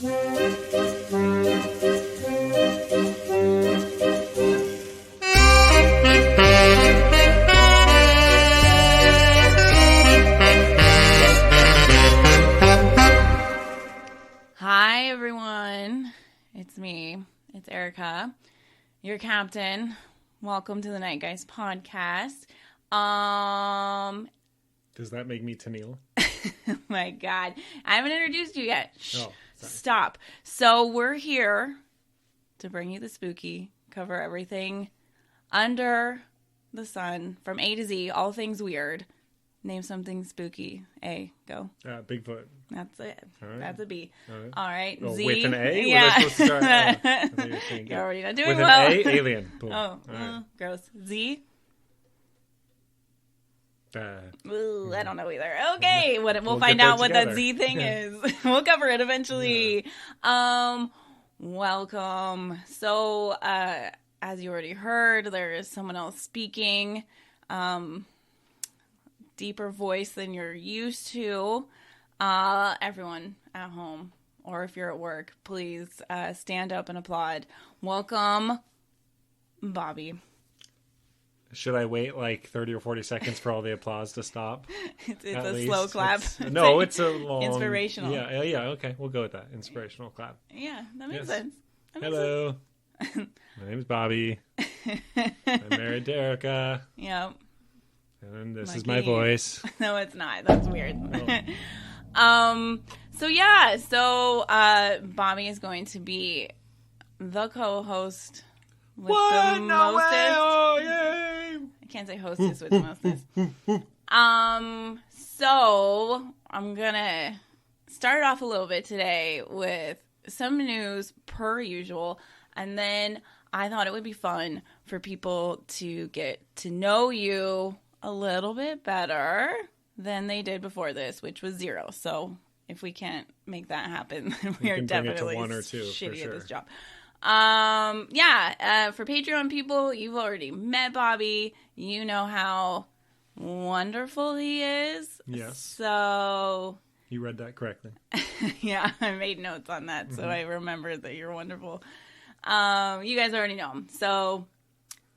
Hi, everyone. It's me. It's Erica, your captain. Welcome to the Night Guys podcast. Does that make me Tennille? My God. I haven't introduced you yet. Shh. Oh, Stop. So we're here to bring you the spooky, cover everything under the sun from A to Z, all things weird. Name something spooky. A, go. Bigfoot. That's it. All right. That's a B. All right. All right. Oh, Z. with an A? Yeah. Was I supposed to start? I thought you were saying You're already not doing with well. An A, alien. Boom. Oh, All right. Gross. Z? Uh, Ooh, I don't know either. Okay, we'll We'll find get that out what that together. Z thing is. We'll cover it eventually. Welcome. So, as you already heard, there is someone else speaking. Deeper voice than you're used to. Everyone at home, or if you're at work, please stand up and applaud. Welcome, Bobby. Should I wait like 30 or 40 seconds for all the applause to stop? It's a slow clap. It's a long... Inspirational. Yeah, okay. We'll go with that. Inspirational clap. Yeah, that makes Yes. sense. Hello. My name is Bobby. I'm married to Erica. Yep. And this is Lucky. my voice. No, it's not. That's weird. Oh. So Bobby is going to be the co-host with the No way! mostest. Oh, yay! I can't say hostess with the mostest. So I'm gonna start off a little bit today with some news per usual, and then I thought it would be fun for people to get to know you a little bit better than they did before this, which was 0. So if we can't make that happen, then we are can bring it to definitely 1 or 2 for shitty sure. at this job. For Patreon people, you've already met Bobby. You know how wonderful he is. Yes. So You read that correctly. yeah, I made notes on that, so I remembered that you're wonderful. You guys already know him, so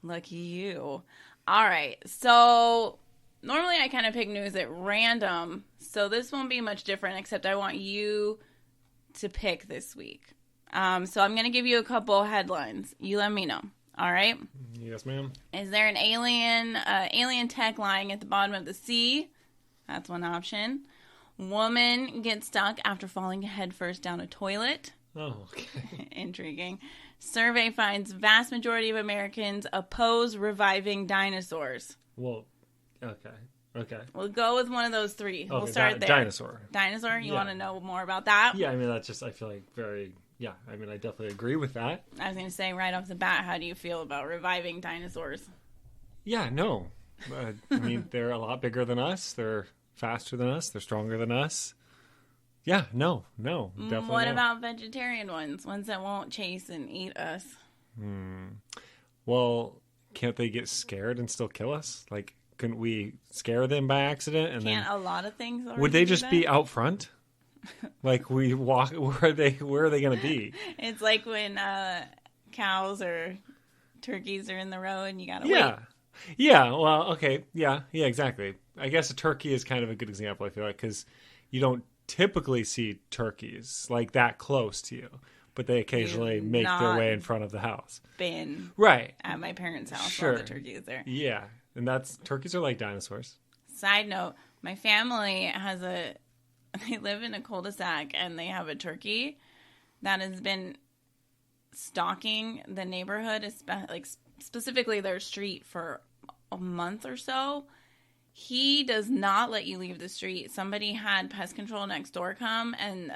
lucky you. All right, so normally I kind of pick news at random, so this won't be much different, except I want you to pick this week. So I'm going to give you a couple headlines. You let me know, all right? Yes, ma'am. Is there an alien tech lying at the bottom of the sea? That's one option. Woman gets stuck after falling headfirst down a toilet. Oh, okay. Intriguing. Survey finds vast majority of Americans oppose reviving dinosaurs. Well, okay. We'll go with one of those three. We'll start there. Dinosaur. Dinosaur? You Yeah. want to know more about that? Yeah, I mean, that's just, I feel like I definitely agree with that. I was going to say right off the bat, how do you feel about reviving dinosaurs? Yeah, no. I mean, they're a lot bigger than us. They're faster than us. They're stronger than us. Yeah, no, definitely What no. about vegetarian ones that won't chase and eat us? Well, can't they get scared and still kill us? Like, couldn't we scare them by accident? And Can't then a lot of things already would they do just that? be out front? Like we walk, where are they going to be? It's like when cows or turkeys are in the row and you gotta Yeah. wait. Yeah, well, okay. Yeah, exactly. I guess a turkey is kind of a good example, I feel like, because you don't typically see turkeys like that close to you, but they occasionally You've make their not way in front of the house. Been Right. at my parents' house Sure. while the turkey is there. Yeah. And turkeys are like dinosaurs. Side note, my family they live in a cul-de-sac and they have a turkey that has been stalking the neighborhood, like specifically their street, for a month or so. He does not let you leave the street. Somebody had pest control next door come, and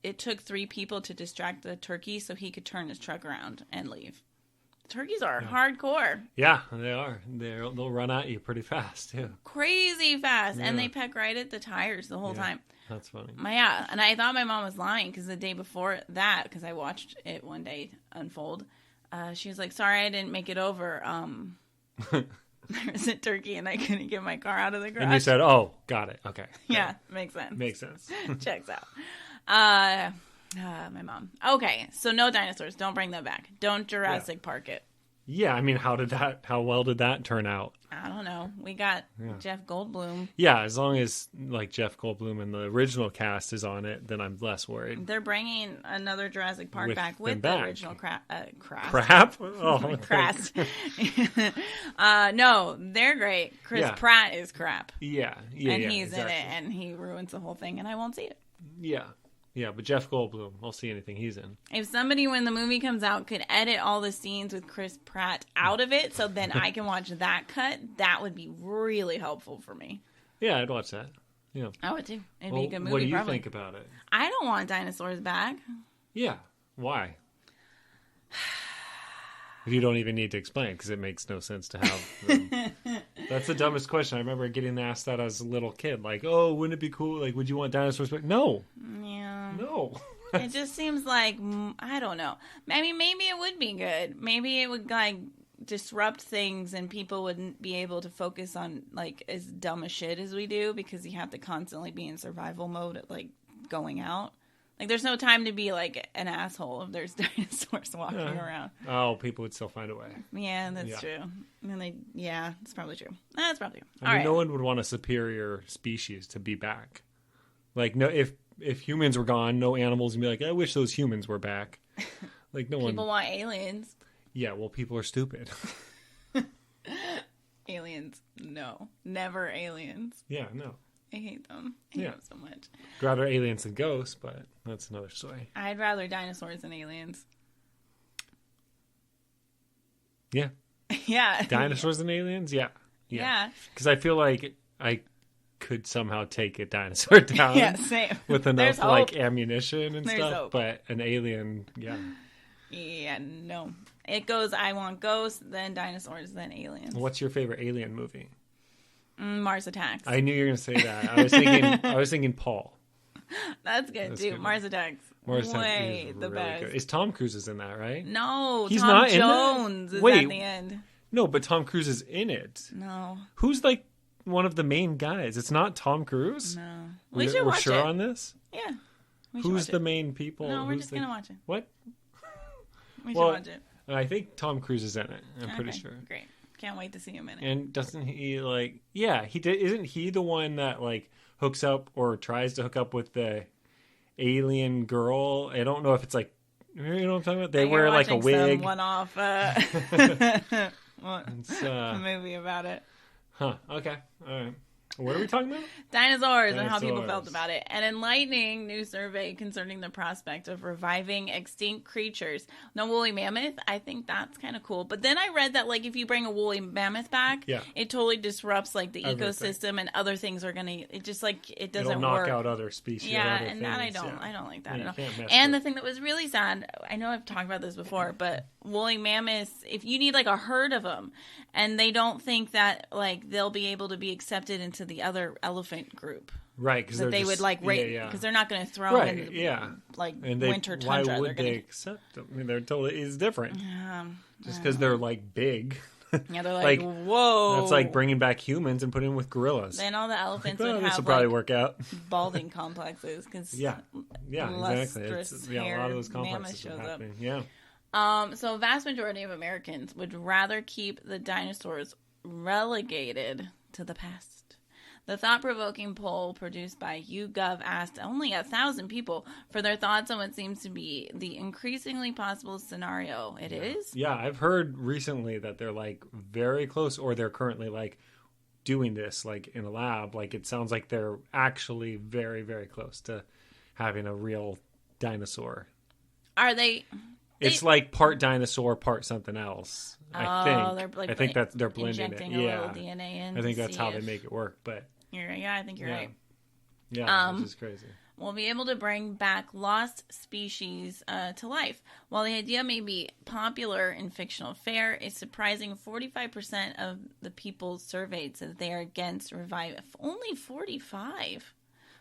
it took 3 people to distract the turkey so he could turn his truck around and leave. Turkeys are hardcore. Yeah, they are. They'll run at you pretty fast, too. Crazy fast. Yeah. And they peck right at the tires the whole time. That's funny. Yeah, and I thought my mom was lying because the day before that, because I watched it one day unfold, she was like, sorry I didn't make it over. There was a turkey and I couldn't get my car out of the garage. And you said, oh, got it. Okay. Yeah, makes sense. Makes sense. Checks out. My mom. Okay, so no dinosaurs. Don't bring them back. Don't Jurassic Park it. Yeah, I mean, how well did that turn out? I don't know. We got Jeff Goldblum. Yeah, as long as like Jeff Goldblum and the original cast is on it, then I'm less worried. They're bringing another Jurassic Park back with the original cast. Crap? Oh, cast. No, they're great. Chris Pratt is crap. Yeah, and he's in it, and he ruins the whole thing, and I won't see it. Yeah, but Jeff Goldblum, I'll see anything he's in. If somebody, when the movie comes out, could edit all the scenes with Chris Pratt out of it so then I can watch that cut, that would be really helpful for me. Yeah, I'd watch that. Yeah, I would too. It'd be a good movie. What do you think about it? I don't want dinosaurs back. Yeah, why? You don't even need to explain because it makes no sense to have them. That's the dumbest question. I remember getting asked that as a little kid. Like, oh, wouldn't it be cool? Like, would you want dinosaurs back? No. Yeah. No. It just seems like, I don't know. I mean, maybe it would be good. Maybe it would, like, disrupt things and people wouldn't be able to focus on, like, as dumb a shit as we do because you have to constantly be in survival mode at, like, going out. Like, there's no time to be, like, an asshole if there's dinosaurs walking around. Oh, people would still find a way. Yeah, that's true. And it's probably true. That's probably true. I mean, no one would want a superior species to be back. Like, no, if humans were gone, no animals would be like, I wish those humans were back. Like, no one. People want aliens. Yeah, well, people are stupid. Aliens, no. Never aliens. Yeah, no. I hate them. I hate them so much. I'd rather aliens than ghosts, but that's another story. I'd rather dinosaurs than aliens. Yeah. Yeah. Dinosaurs and aliens? Yeah. Yeah. Because I feel like I could somehow take a dinosaur down. Yeah, same. With enough like ammunition and stuff. Hope. But an alien, Yeah, no. It goes, I want ghosts, then dinosaurs, then aliens. What's your favorite alien movie? Mars Attacks. I knew you were going to say that. I was thinking Paul. That's good too. Mars Attacks. Way the best. Good. Is Tom Cruise is in that, right? No, He's Tom Jones is at the end. No, but Tom Cruise is in it. No. Who's like one of the main guys? It's not Tom Cruise? No. We're sure on this? Yeah. Who's the main people? No, we're just going to watch it. What? We should watch it. I think Tom Cruise is in it. I'm pretty sure. Great. Can't wait to see him in it. And doesn't he he did? Isn't he the one that like hooks up or tries to hook up with the alien girl? I don't know if it's like, you know what I'm talking about? They wear like a wig. One off movie about it. Huh. Okay. All right. What are we talking about? Dinosaurs and how people felt about it. An enlightening new survey concerning the prospect of reviving extinct creatures. No woolly mammoth. I think that's kind of cool. But then I read that like if you bring a woolly mammoth back, it totally disrupts like the ecosystem and other things are gonna. It just like it doesn't It'll knock work. out other species. Yeah, other and things. that I don't like that at all. And the thing that was really sad, I know I've talked about this before, but woolly mammoths, if you need like a herd of them, and they don't think that like they'll be able to be accepted into the other elephant group, right? Because they would like rate because they're not going to throw in like winter tundra. Why would they accept them? I mean, they're totally it's different. Just because they're like big. Yeah, they're like whoa. That's like bringing back humans and putting them with gorillas. Then all the elephants would have this will probably work out. Balding complexes because exactly. It's, a lot of those complexes are happening. So a vast majority of Americans would rather keep the dinosaurs relegated to the past. The thought-provoking poll produced by YouGov asked only 1,000 people for their thoughts on what seems to be the increasingly possible scenario. It is? Yeah, I've heard recently that they're like very close or they're currently like doing this like in a lab. Like it sounds like they're actually very, very close to having a real dinosaur. Are they... It's like part dinosaur, part something else. I think that they're blending it. A little DNA in. I think that's how they make it work. But I think you're right. Yeah, which is crazy. We'll be able to bring back lost species to life. While the idea may be popular in fictional fare, a surprising 45% of the people surveyed said they are against revival. Only 45.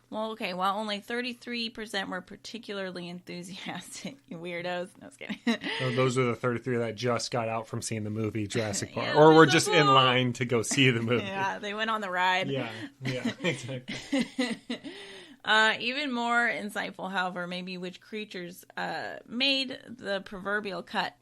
Well, okay. While only 33% were particularly enthusiastic. You weirdos. No, I was kidding. Those are the 33 that just got out from seeing the movie Jurassic Park. Or were just in line to go see the movie. Yeah, they went on the ride. Yeah, exactly. Even more insightful, however, may be which creatures made the proverbial cut.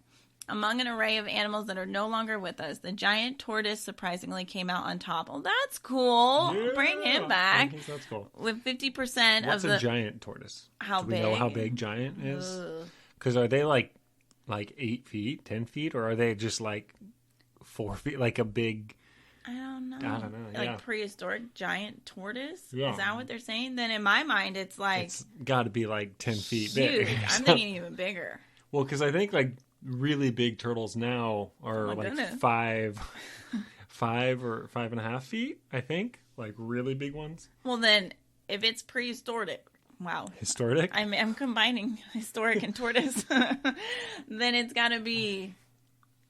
Among an array of animals that are no longer with us, the giant tortoise surprisingly came out on top. Oh, that's cool. Yeah, Bring him back. I think that's cool. With 50% What's of the... a giant tortoise? How Do we big? know how big giant is? Because are they like 8 feet, 10 feet, or are they just like 4 feet, like a big... I don't know. Yeah. Like prehistoric giant tortoise? Yeah. Is that what they're saying? Then in my mind, it's like... It's got to be like 10 feet huge. big. I'm thinking even bigger. Well, because I think like really big turtles now are like goodness. 5 or 5.5 feet, I think. Like really big ones. Well, then, if it's prehistoric... Wow. Historic? I'm combining historic and tortoise. Then it's got to be...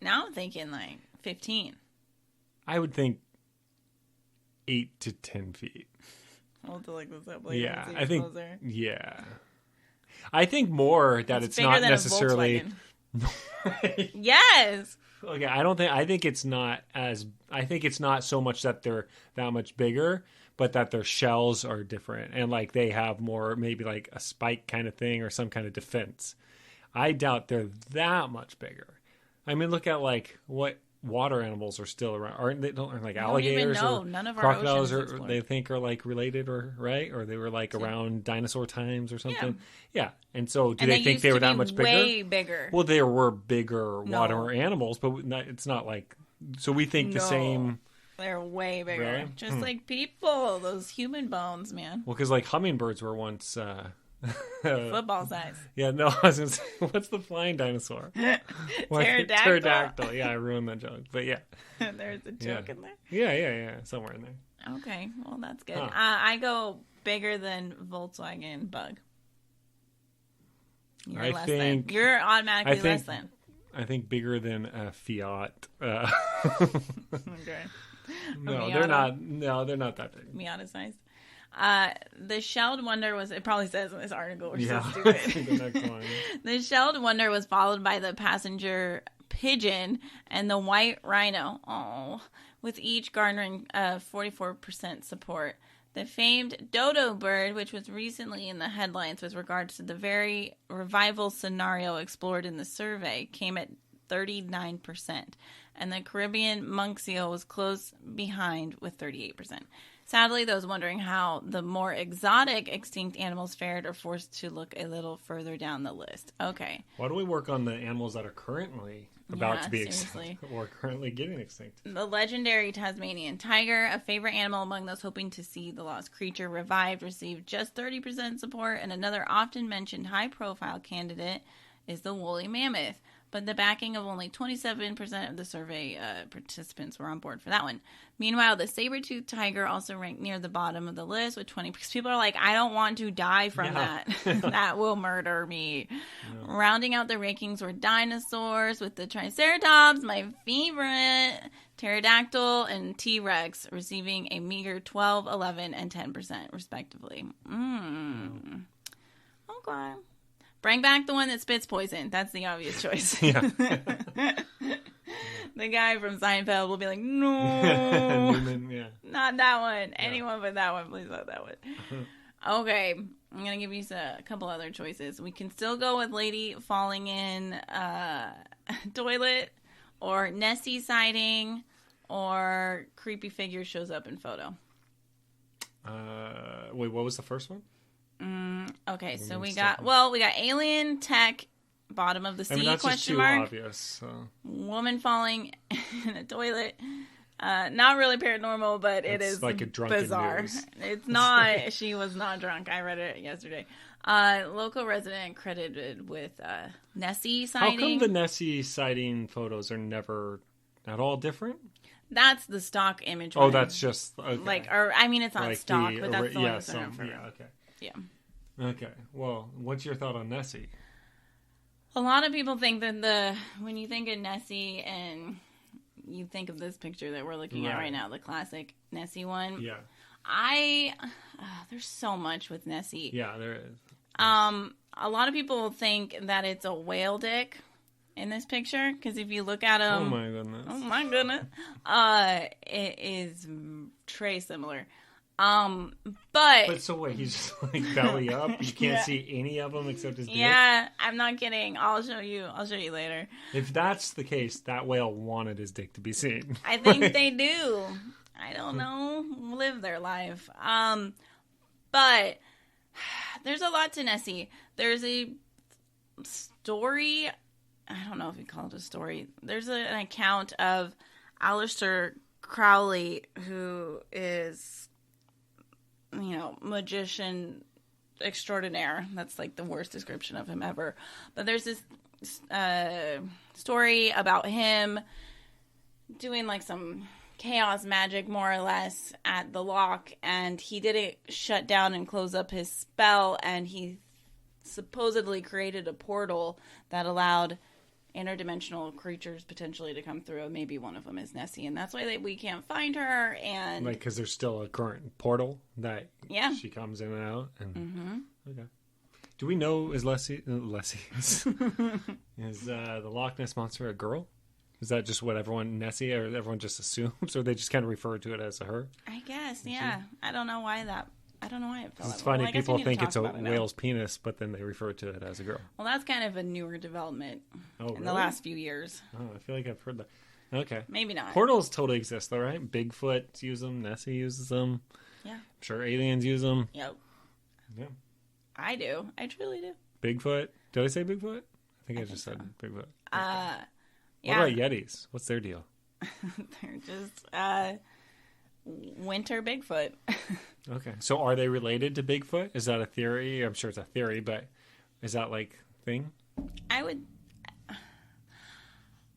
Now I'm thinking like 15. I would think 8 to 10 feet. I'll have to look this up later. Yeah, And see I think. closer. Yeah, I think more that it's bigger not than necessarily. a Volkswagen. Yes. Okay, I don't think. I think it's not as. I think it's not so much that they're that much bigger, but that their shells are different and like they have more, maybe like a spike kind of thing or some kind of defense. I doubt they're that much bigger. I mean, look at like what water animals are still around. Aren't they? Don't like alligators even know. or None of our crocodiles oceans or explored. they think are like related or right or they were like around dinosaur times or something. Yeah. And so do And they think they were that much bigger? Way bigger. Well, there were bigger No. water animals, but it's not like so we think the No. same. They're way bigger. Really? Just like people, those human bones, man. Well, because like hummingbirds were once. Football size. Yeah, no, I was gonna say, what's the flying dinosaur? Pterodactyl. Pterodactyl. Yeah, I ruined that joke, but yeah. There's a joke in there. Yeah, somewhere in there. Okay, well that's good. Huh. I go bigger than Volkswagen Bug. You're I less think- than. You're automatically I think- less than. I think bigger than a Fiat. Okay. No, Miata? they're not. No, they're not that big. Miata size. The shelled wonder was, it probably says in this article, which Yeah. is so stupid. The next one. The shelled wonder was followed by the passenger pigeon and the white rhino. Oh, with each garnering 44% support. The famed dodo bird, which was recently in the headlines with regards to the very revival scenario explored in the survey, came at 39%. And the Caribbean monk seal was close behind with 38%. Sadly, those wondering how the more exotic extinct animals fared are forced to look a little further down the list. Okay. Why don't we work on the animals that are currently about to be seriously. extinct or currently getting extinct? The legendary Tasmanian tiger, a favorite animal among those hoping to see the lost creature revived, received just 30% support, and another often mentioned high-profile candidate is the woolly mammoth. But the backing of only 27% of the survey participants were on board for that one. Meanwhile, the saber-toothed tiger also ranked near the bottom of the list with 20%. People are like, I don't want to die from that. That will murder me. Yeah. Rounding out the rankings were dinosaurs with the Triceratops, my favorite, pterodactyl, and T-Rex receiving a meager 12, 11, and 10% respectively. Okay. Bring back the one that spits poison. That's the obvious choice. Yeah. The guy from Seinfeld will be like, no, Newman, yeah. Not that one. Anyone but that one. Please not that one. Okay. I'm going to give you a couple other choices. We can still go with lady falling in toilet or Nessie sighting or creepy figure shows up in photo. Wait, what was the first one? Okay, so we got alien tech, bottom of the sea, that's question just too mark. Obvious. So. Woman falling in a toilet. Not really paranormal, but it is like a drunken bizarre. news. It's not. She was not drunk. I read it yesterday. Local resident credited with Nessie sighting. How come the Nessie sighting photos are never at all different? That's the stock image. Oh, that's just okay. It's not like stock, but that's the one that's okay. Yeah. Okay. Well, what's your thought on Nessie? A lot of people think that when you think of Nessie and you think of this picture that we're looking at right now, the classic Nessie one. Yeah. There's so much with Nessie. Yeah, there is. A lot of people think that it's a whale dick in this picture because if you look at him, oh my goodness, it is très similar. But so wait, he's just like belly up. You can't see any of them except his dick. Yeah, I'm not kidding. I'll show you later. If that's the case, that whale wanted his dick to be seen. I think they do. I don't know. Live their life. But there's a lot to Nessie. There's a story. I don't know if you call it a story. There's an account of Aleister Crowley, who is, magician extraordinaire. That's like the worst description of him ever. But there's this story about him doing like some chaos magic, more or less, at the lock, and he didn't shut down and close up his spell, and he supposedly created a portal that allowed interdimensional creatures potentially to come through. Maybe one of them is Nessie, and that's why we can't find her. And like, because there's still a current portal that she comes in and out. And okay, do we know is is the Loch Ness monster a girl? Is that just what Nessie, or everyone just assumes, or they just kind of refer to it as a her? I guess, yeah. I don't know why it felt It's funny, people think it's a whale's penis, but then they refer to it as a girl. Well, that's kind of a newer development in the last few years. Oh, I feel like I've heard that. Okay. Maybe not. Portals totally exist, though, right? Bigfoot use them. Nessie uses them. Yeah. I'm sure aliens use them. Yep. Yeah. I do. I truly do. Bigfoot? Did I say Bigfoot? I think I just said Bigfoot. Yeah. What about Yetis? What's their deal? They're just winter Bigfoot. Okay. So are they related to Bigfoot? Is that a theory? I'm sure it's a theory, but is that like thing?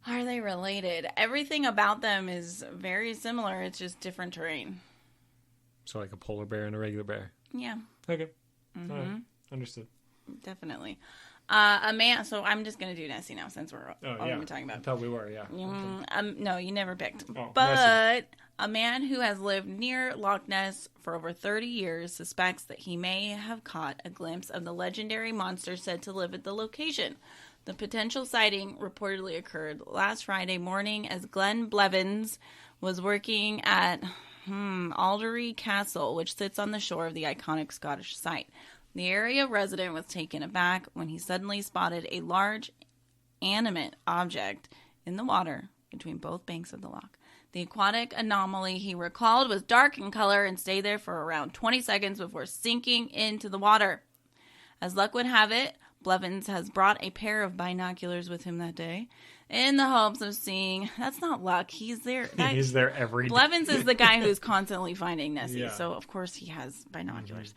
Are they related? Everything about them is very similar. It's just different terrain. So like a polar bear and a regular bear? Yeah. Okay. All right. Understood. Definitely. A man. So I'm just gonna do Nessie now, since we're already talking about. I thought we were. Yeah. No, you never picked. Oh, but Nessie. A man who has lived near Loch Ness for over 30 years suspects that he may have caught a glimpse of the legendary monster said to live at the location. The potential sighting reportedly occurred last Friday morning as Glenn Blevins was working at Alderley Castle, which sits on the shore of the iconic Scottish site. The area resident was taken aback when he suddenly spotted a large, animate object in the water between both banks of the loch. The aquatic anomaly, he recalled, was dark in color and stayed there for around 20 seconds before sinking into the water. As luck would have it, Blevins has brought a pair of binoculars with him that day in the hopes of seeing... That's not luck. He's there. He's there every day. Blevins is the guy who's constantly finding Nessie, so of course he has binoculars.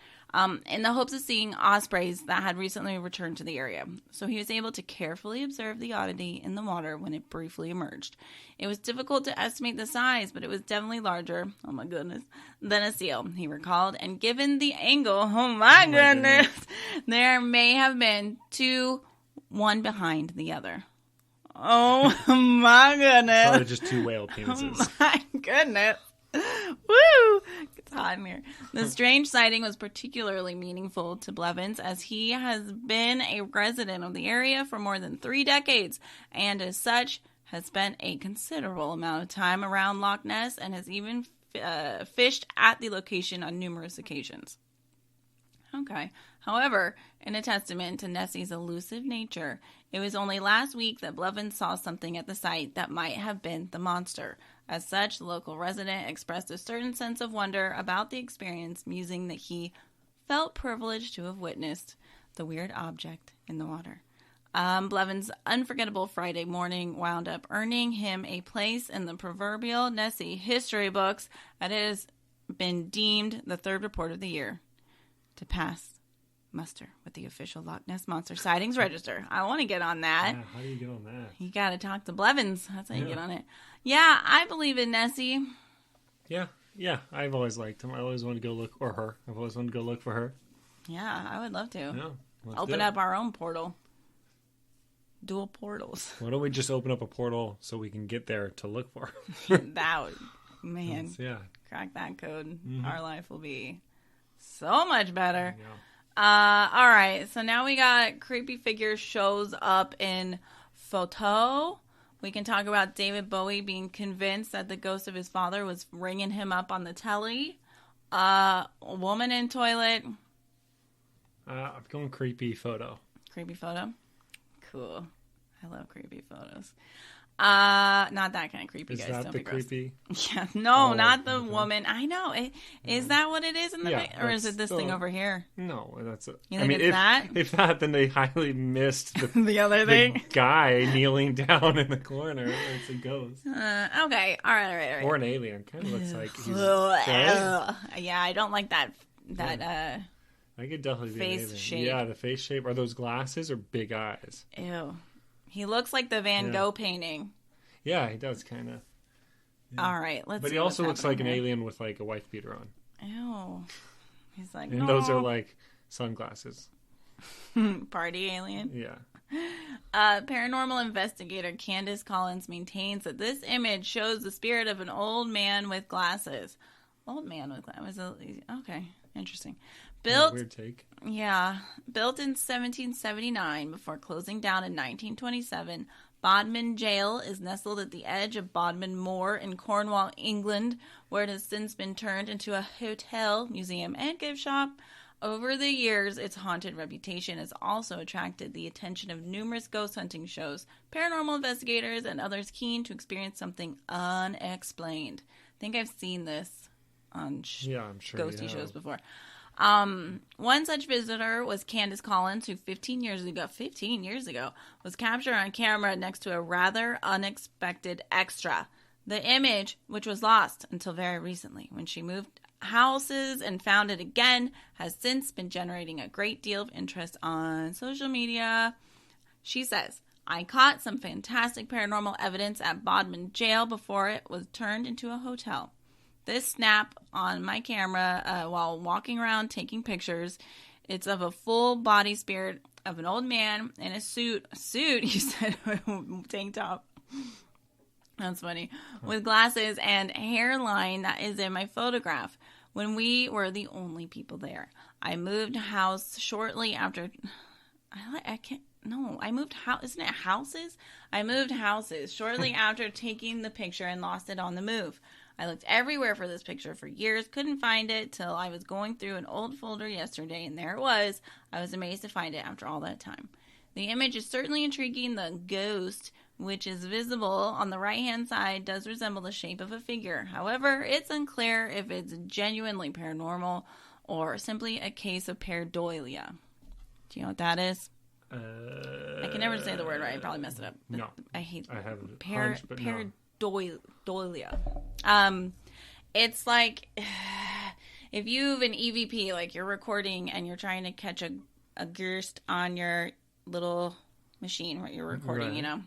In the hopes of seeing ospreys that had recently returned to the area. So he was able to carefully observe the oddity in the water when it briefly emerged. It was difficult to estimate the size, but it was definitely larger, oh my goodness, than a seal, he recalled. And given the angle, oh my goodness, there may have been two, one behind the other. Oh my goodness. Probably just two whale penises. Oh my goodness. Woo! It's hot in here. The strange sighting was particularly meaningful to Blevins, as he has been a resident of the area for more than 3 decades, and as such has spent a considerable amount of time around Loch Ness and has even fished at the location on numerous occasions. Okay. However, in a testament to Nessie's elusive nature, it was only last week that Blevins saw something at the site that might have been the monster. As such, the local resident expressed a certain sense of wonder about the experience, musing that he felt privileged to have witnessed the weird object in the water. Blevins' unforgettable Friday morning wound up earning him a place in the proverbial Nessie history books, and it has been deemed the third report of the year to pass muster with the official Loch Ness Monster Sightings Register. I want to get on that. Yeah, how do you get on that? You got to talk to Blevins. That's how you get on it. Yeah, I believe in Nessie. Yeah, I've always liked him. I always wanted to go look, or her. I've always wanted to go look for her. Yeah, I would love to. Yeah, open up our own portal. Dual portals. Why don't we just open up a portal so we can get there to look for her? That would, man. Yeah. Crack that code. Our life will be so much better. Yeah. All right, so now we got creepy figure shows up in photo. We can talk about David Bowie being convinced that the ghost of his father was ringing him up on the telly. A woman in toilet. I'm going creepy photo. Creepy photo. Cool. I love creepy photos. Not that kind of creepy, Is guys. that Don't the be gross. creepy? Yeah, no, Oh, not the okay. woman. I know. Is that what it is in the or is it this thing over here? No, that's it. You think it's that? If that, then they highly missed the, The other thing? the guy kneeling down in the corner. It's a ghost. Okay. All right. Or an alien. Kind of looks like he's dead. Yeah, I don't like that. I could definitely be an face alien. shape. Yeah, the face shape. Are those glasses or big eyes? Ew. He looks like the Van Gogh painting. Yeah, he does kind of. Yeah. All right, let's. But see he also looks like an an alien with like a wife beater on. Ew. He's like, And those are like sunglasses. Party alien. Yeah. Paranormal investigator Candace Collins maintains that this image shows the spirit of an old man with glasses. Old man with glasses. Okay, interesting. Built, weird take. Yeah. Built in 1779 before closing down in 1927, Bodmin Jail is nestled at the edge of Bodmin Moor in Cornwall, England, where it has since been turned into a hotel, museum, and gift shop. Over the years, its haunted reputation has also attracted the attention of numerous ghost hunting shows, paranormal investigators, and others keen to experience something unexplained. I think I've seen this on I'm sure ghosty shows before. One such visitor was Candace Collins, who 15 years ago, was captured on camera next to a rather unexpected extra. The image, which was lost until very recently when she moved houses and found it again, has since been generating a great deal of interest on social media. She says, I caught some fantastic paranormal evidence at Bodmin Jail before it was turned into a hotel. This snap on my camera while walking around taking pictures, it's of a full body spirit of an old man in a suit, you said, tank top. That's funny. With glasses and hairline that is in my photograph. When we were the only people there. I moved house shortly after... I moved house. Isn't it houses? I moved houses shortly after taking the picture and lost it on the move. I looked everywhere for this picture for years, couldn't find it till I was going through an old folder yesterday, and there it was. I was amazed to find it after all that time. The image is certainly intriguing. The ghost, which is visible on the right-hand side, does resemble the shape of a figure. However, it's unclear if it's genuinely paranormal or simply a case of pareidolia. Do you know what that is? I can never say the word right. I probably messed it up. No. I hate I have a hunch, but no. Pareidolia. It's like if you have an EVP, like you're recording and you're trying to catch a ghost on your little machine where you're recording, right. you know,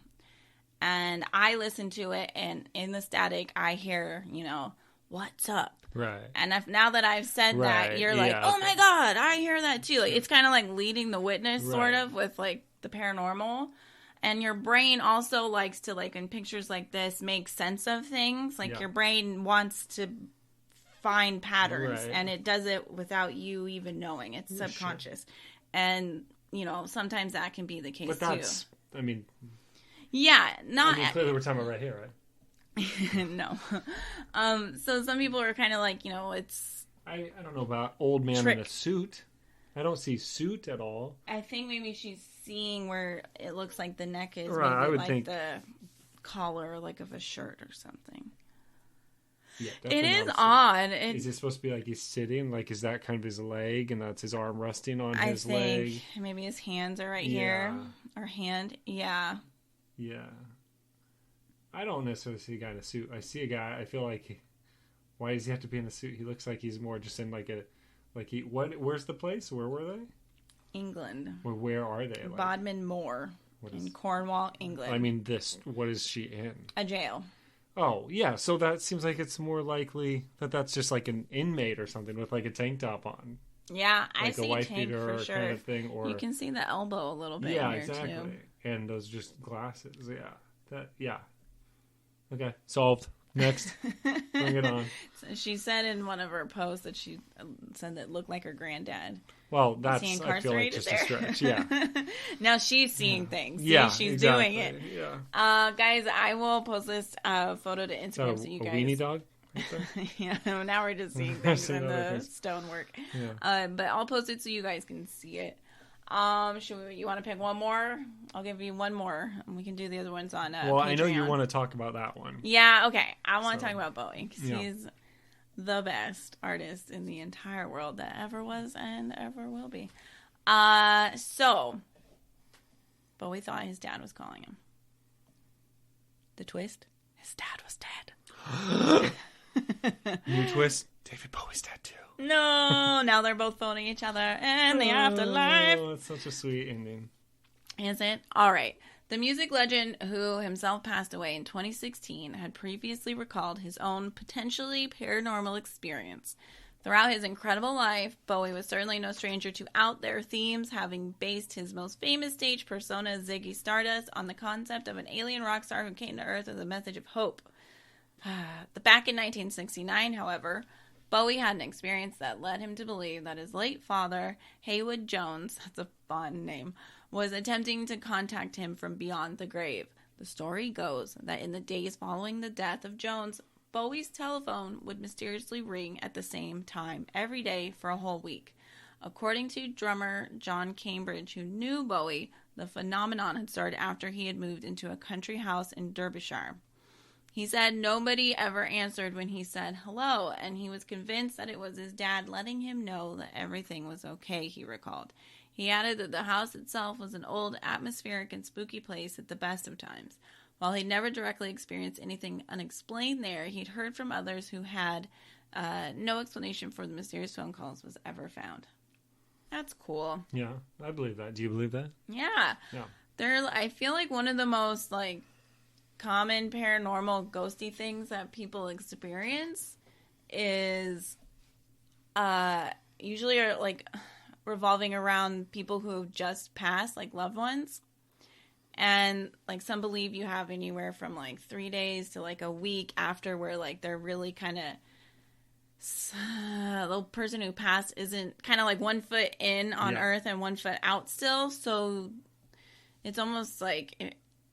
and I listen to it, and in the static I hear, you know, what's up? Right. And now that I've said right. that, you're like, yeah, oh my God, I hear that too. Like, it's kind of like leading the witness, right. sort of, with like the paranormal. And your brain also likes to, like, in pictures like this, make sense of things. Like, your brain wants to find patterns, right. and it does it without you even knowing. It's subconscious. Sure. And, you know, sometimes that can be the case, but that's, too. I mean... Yeah, not... I mean, clearly we're talking about right here, right? No. So some people are kind of like, you know, it's... I don't know about old man in a suit. I don't see suit at all. I think maybe she's seeing where it looks like the neck is. Right, maybe I would like think the collar, like of a shirt or something. Yeah, it is odd. Is it supposed to be like he's sitting? Like, is that kind of his leg, and that's his arm resting on his leg? Maybe his hands are right here. Or hand. Yeah. Yeah. I don't necessarily see a guy in a suit. I see a guy, I feel like, why does he have to be in a suit? He looks like he's more just in like a, like he, where's the place? Where were they? England. Where are they? Like, Bodmin Moor in Cornwall, England. I mean, what is she in? A jail. Oh, yeah. So that seems like it's more likely that that's just like an inmate or something with like a tank top on. Yeah, like I see a wife tank beater for sure. Kind of thing, or... You can see the elbow a little bit here exactly. Too. And those just glasses. Yeah. Okay, solved. Next. Bring it on. So she said in one of her posts that she said that looked like her granddad. Well, that's, I feel like, just a stretch. Yeah. Now she's seeing things. Yeah, she's exactly. doing it. Yeah. Guys, I will post this photo to Instagram so you guys... A weenie dog? Yeah, now we're just seeing things Seeing in other the things. stonework. Yeah. But I'll post it so you guys can see it. You want to pick one more? I'll give you one more, and we can do the other ones on Well, Patreon. I know you want to talk about that one. Yeah, okay. I want to So, talk about Bowie, because yeah. he's the best artist in the entire world that ever was and ever will be. So, Bowie thought his dad was calling him. The twist? His dad was dead. New twist, David Bowie's dead too. No, now they're both phoning each other in the afterlife. Oh, it's such a sweet ending. Is it? All right. The music legend, who himself passed away in 2016, had previously recalled his own potentially paranormal experience. Throughout his incredible life, Bowie was certainly no stranger to out there themes, having based his most famous stage persona, Ziggy Stardust, on the concept of an alien rock star who came to Earth with a message of hope. Back in 1969, however, Bowie had an experience that led him to believe that his late father, Haywood Jones, that's a fun name, was attempting to contact him from beyond the grave. The story goes that in the days following the death of Jones, Bowie's telephone would mysteriously ring at the same time every day for a whole week. According to drummer John Cambridge, who knew Bowie, the phenomenon had started after he had moved into a country house in Derbyshire. He said nobody ever answered when he said hello, and he was convinced that it was his dad letting him know that everything was okay, he recalled. He added that the house itself was an old, atmospheric, and spooky place at the best of times. While he'd never directly experienced anything unexplained there, he'd heard from others who had no explanation for the mysterious phone calls was ever found. That's cool. Yeah, I believe that. Do you believe that? Yeah. Yeah. I feel like one of the most, common paranormal ghosty things that people experience is usually are revolving around people who have just passed, like loved ones. And some believe you have anywhere from 3 days to a week after where they're really kind of the person who passed isn't kind of 1 foot in on Earth and 1 foot out still. So it's almost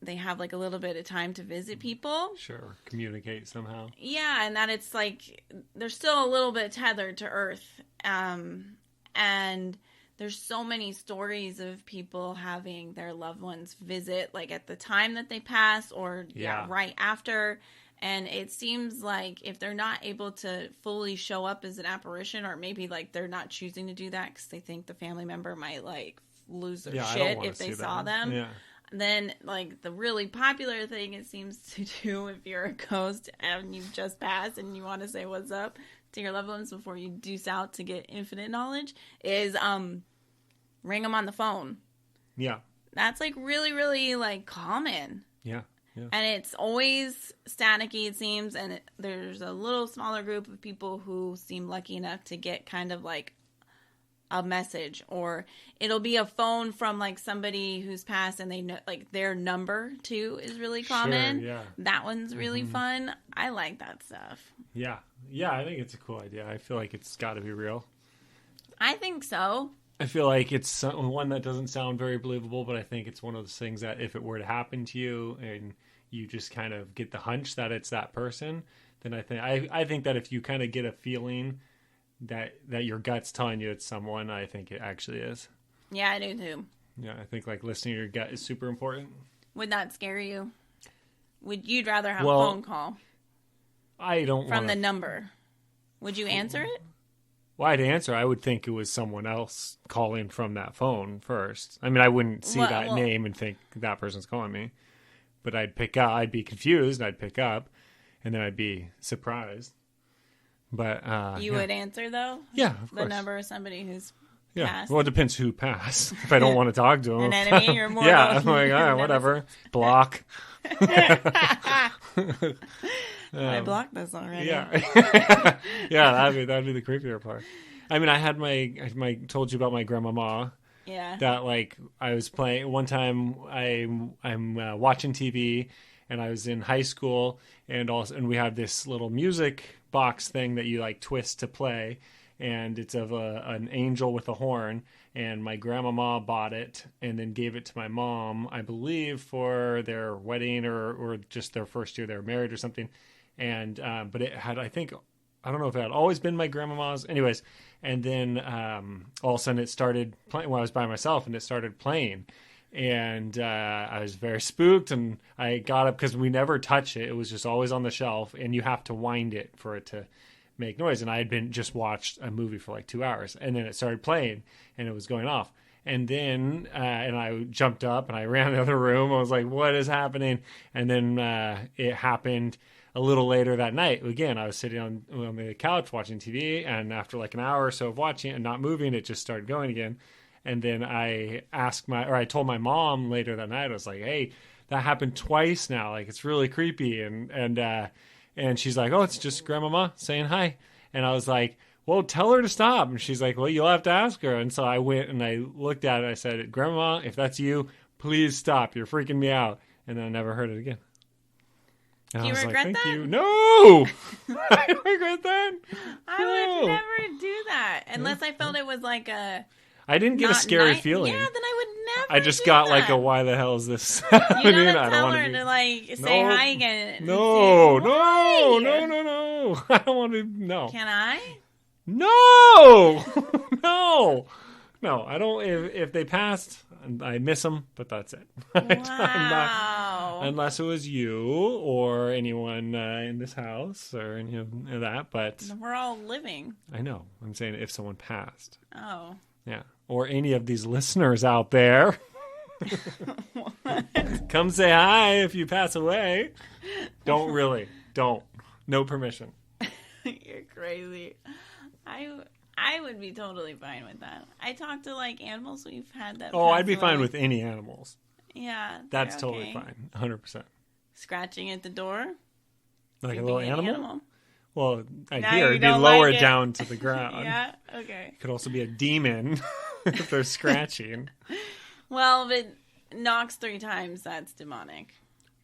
they have a little bit of time to visit people. Sure. Communicate somehow. Yeah, and that it's they're still a little bit tethered to Earth. And there's so many stories of people having their loved ones visit at the time that they pass or right after. And it seems like if they're not able to fully show up as an apparition, or maybe they're not choosing to do that because they think the family member might lose their shit if they saw them. Yeah. Then, the really popular thing it seems to do if you're a ghost and you've just passed and you want to say what's up to your loved ones before you deuce out to get infinite knowledge is ring them on the phone. Yeah. That's really, really common. Yeah. Yeah. And it's always staticky, it seems, and there's a little smaller group of people who seem lucky enough to get kind of a message, or it'll be a phone from somebody who's passed and they know their number too is really common. Sure, yeah. That one's really fun. I like that stuff. Yeah. Yeah, I think it's a cool idea. I feel like it's got to be real. I think so. I feel like it's one that doesn't sound very believable, but I think it's one of those things that if it were to happen to you and you just kind of get the hunch that it's that person, then I think that if you kind of get a feeling that your gut's telling you it's someone, I think it actually is. Yeah, I do too. Yeah, I think listening to your gut is super important. Would that scare you? You'd rather have a phone call? I don't from the number. Would you answer it? Well, I'd answer. I would think it was someone else calling from that phone first. I mean, I wouldn't see that name and think that person's calling me. But I'd pick up. I'd be confused. I'd pick up. And then I'd be surprised. But you would answer, though? Yeah, of course. The number of somebody who's passed? Well, it depends who passed. If I don't want to talk to them. An enemy or more. Yeah, I'm like, all right, whatever. Block. I blocked this already. Yeah. Yeah, that'd be the creepier part. I mean, I told you about my grandmama. Yeah. That I was playing one time. I'm watching TV, and I was in high school, and we have this little music box thing that you twist to play, and it's of an angel with a horn. And my grandmama bought it and then gave it to my mom, I believe, for their wedding or just their first year they were married or something. And but it had, I think, I don't know if it had always been my grandmama's. Anyways, and then all of a sudden it started playing when I was by myself, and it started playing. And I was very spooked, and I got up because we never touch it. It was just always on the shelf, and you have to wind it for it to make noise. And I had been just watched a movie for like 2 hours, and then it started playing, and it was going off. And then and I jumped up and I ran to the other room. I was like, "What is happening?" And then it happened a little later that night. Again, I was sitting on the couch watching TV, and after like an hour or so of watching it and not moving, it just started going again. And then I told my mom later that night. I was like, "Hey, that happened twice now. Like, it's really creepy." And she's like, "Oh, it's just Grandmama saying hi." And I was like, "Well, tell her to stop." And she's like, "Well, you'll have to ask her." And so I went and I looked at it. I said, "Grandma, if that's you, please stop. You're freaking me out." And then I never heard it again. And Do you regret that? You. No! I regret that. I would never do that unless I felt it was like a... I didn't get a scary feeling. Yeah, then I would never I just got like a, why the hell is this happening? You gotta I don't tell want her to to like say hi again. No. I don't want to be, no. Can I? No! No, I don't. If they passed, I miss them, but that's it. Wow. Unless it was you or anyone in this house or any of that, but... We're all living. I know. I'm saying if someone passed. Oh. Yeah. Or any of these listeners out there. Come say hi if you pass away. Don't really. Don't. No permission. You're crazy. I would be totally fine with that. I talk to like animals we've had that. Oh, I'd be fine with any animals. Yeah. That's totally fine. 100%. Scratching at the door? Like a little animal? Well, I'd Now hear you it'd be don't lower like it. down to the ground. Yeah? Okay. It could also be a demon if they're scratching. Well, if it knocks 3 times, that's demonic.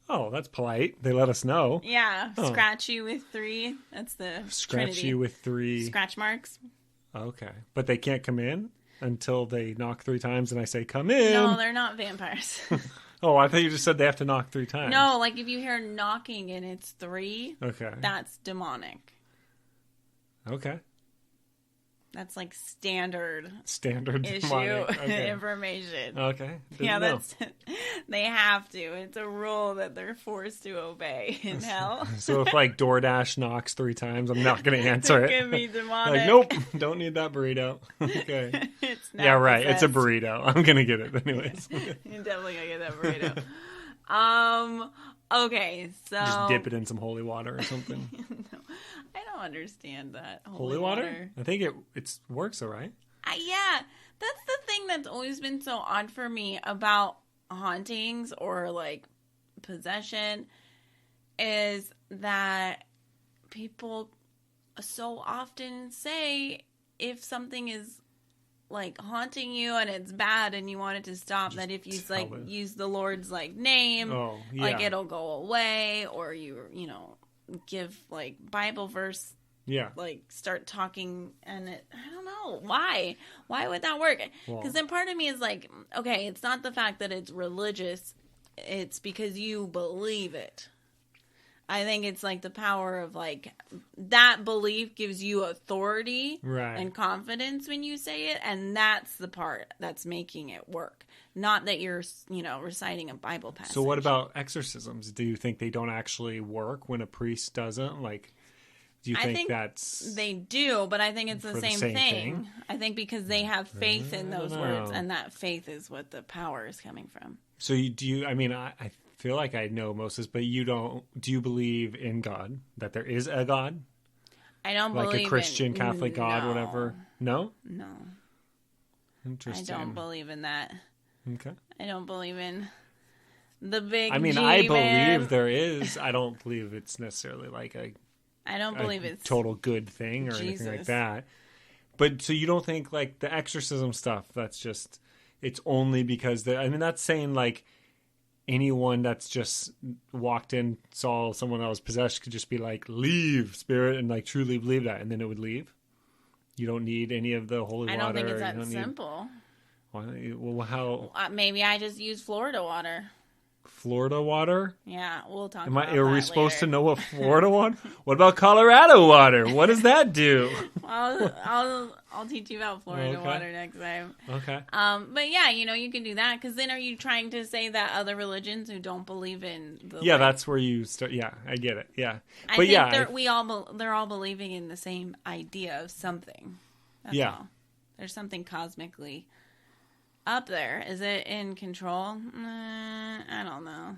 Oh, that's polite. They let us know. Yeah. Oh. Scratch you with 3. That's the Scratch Trinity. you with 3. Scratch marks. Okay. But they can't come in until they knock 3 times and I say, "Come in." No, they're not vampires. Oh, I thought you just said they have to knock 3 times. No, like if you hear knocking and it's 3, okay, that's demonic. Okay. That's like standard demonic. issue Okay. information. Okay. Yeah, that's they have to. It's a rule that they're forced to obey in hell. So if like DoorDash knocks 3 times, I'm not going to answer it. It could be demonic. Like, nope, don't need that burrito. Okay. It's yeah, right. possessed. It's a burrito. I'm going to get it anyways. You're definitely going to get that burrito. Okay, so... Just dip it in some holy water or something. No, I don't understand that. Holy water? I think it works all right. Yeah, that's the thing that's always been so odd for me about hauntings or, like, possession is that people so often say if something is like haunting you and it's bad and you want it to stop, that if you like use the Lord's like name, like it'll go away, or you give like Bible verse, like start talking, and I don't know why would that work? Because then part of me is like, okay, it's not the fact that it's religious, it's because you believe it. I think it's like the power of like that belief gives you authority and confidence when you say it. And that's the part that's making it work. Not that you're, reciting a Bible passage. So what about exorcisms? Do you think they don't actually work when a priest doesn't? Like, do you think that's... They do, but I think it's the same thing. I think because they have faith in those words, and that faith is what the power is coming from. So I feel like I know most of this, but do you believe in God? That there is a God? I don't believe in... Like a Christian, Catholic God, whatever? No? No. Interesting. I don't believe in that. Okay. I don't believe in the big I believe there is. I don't believe it's necessarily like I don't believe it's total good thing or anything like that. But so you don't think like the exorcism stuff, that's just, it's only because that's saying like anyone that's just walked in, saw someone that was possessed could just be like, "Leave, spirit," and like truly believe that, and then it would leave. You don't need any of the holy water. I don't think it's that simple. Well, how? Maybe I just use Florida water. Florida water? Yeah, we'll talk Are about that we supposed to later. know what Florida water? What about Colorado water? What does that do? I'll teach you about Florida Okay. water next time. Okay. But yeah, you can do that, because then are you trying to say that other religions who don't believe in the Yeah, that's where you start. Yeah, I get it. Yeah. I But think yeah, they're all believing in the same idea of something. That's Yeah. all. There's something cosmically up there. Is it in control? I don't know.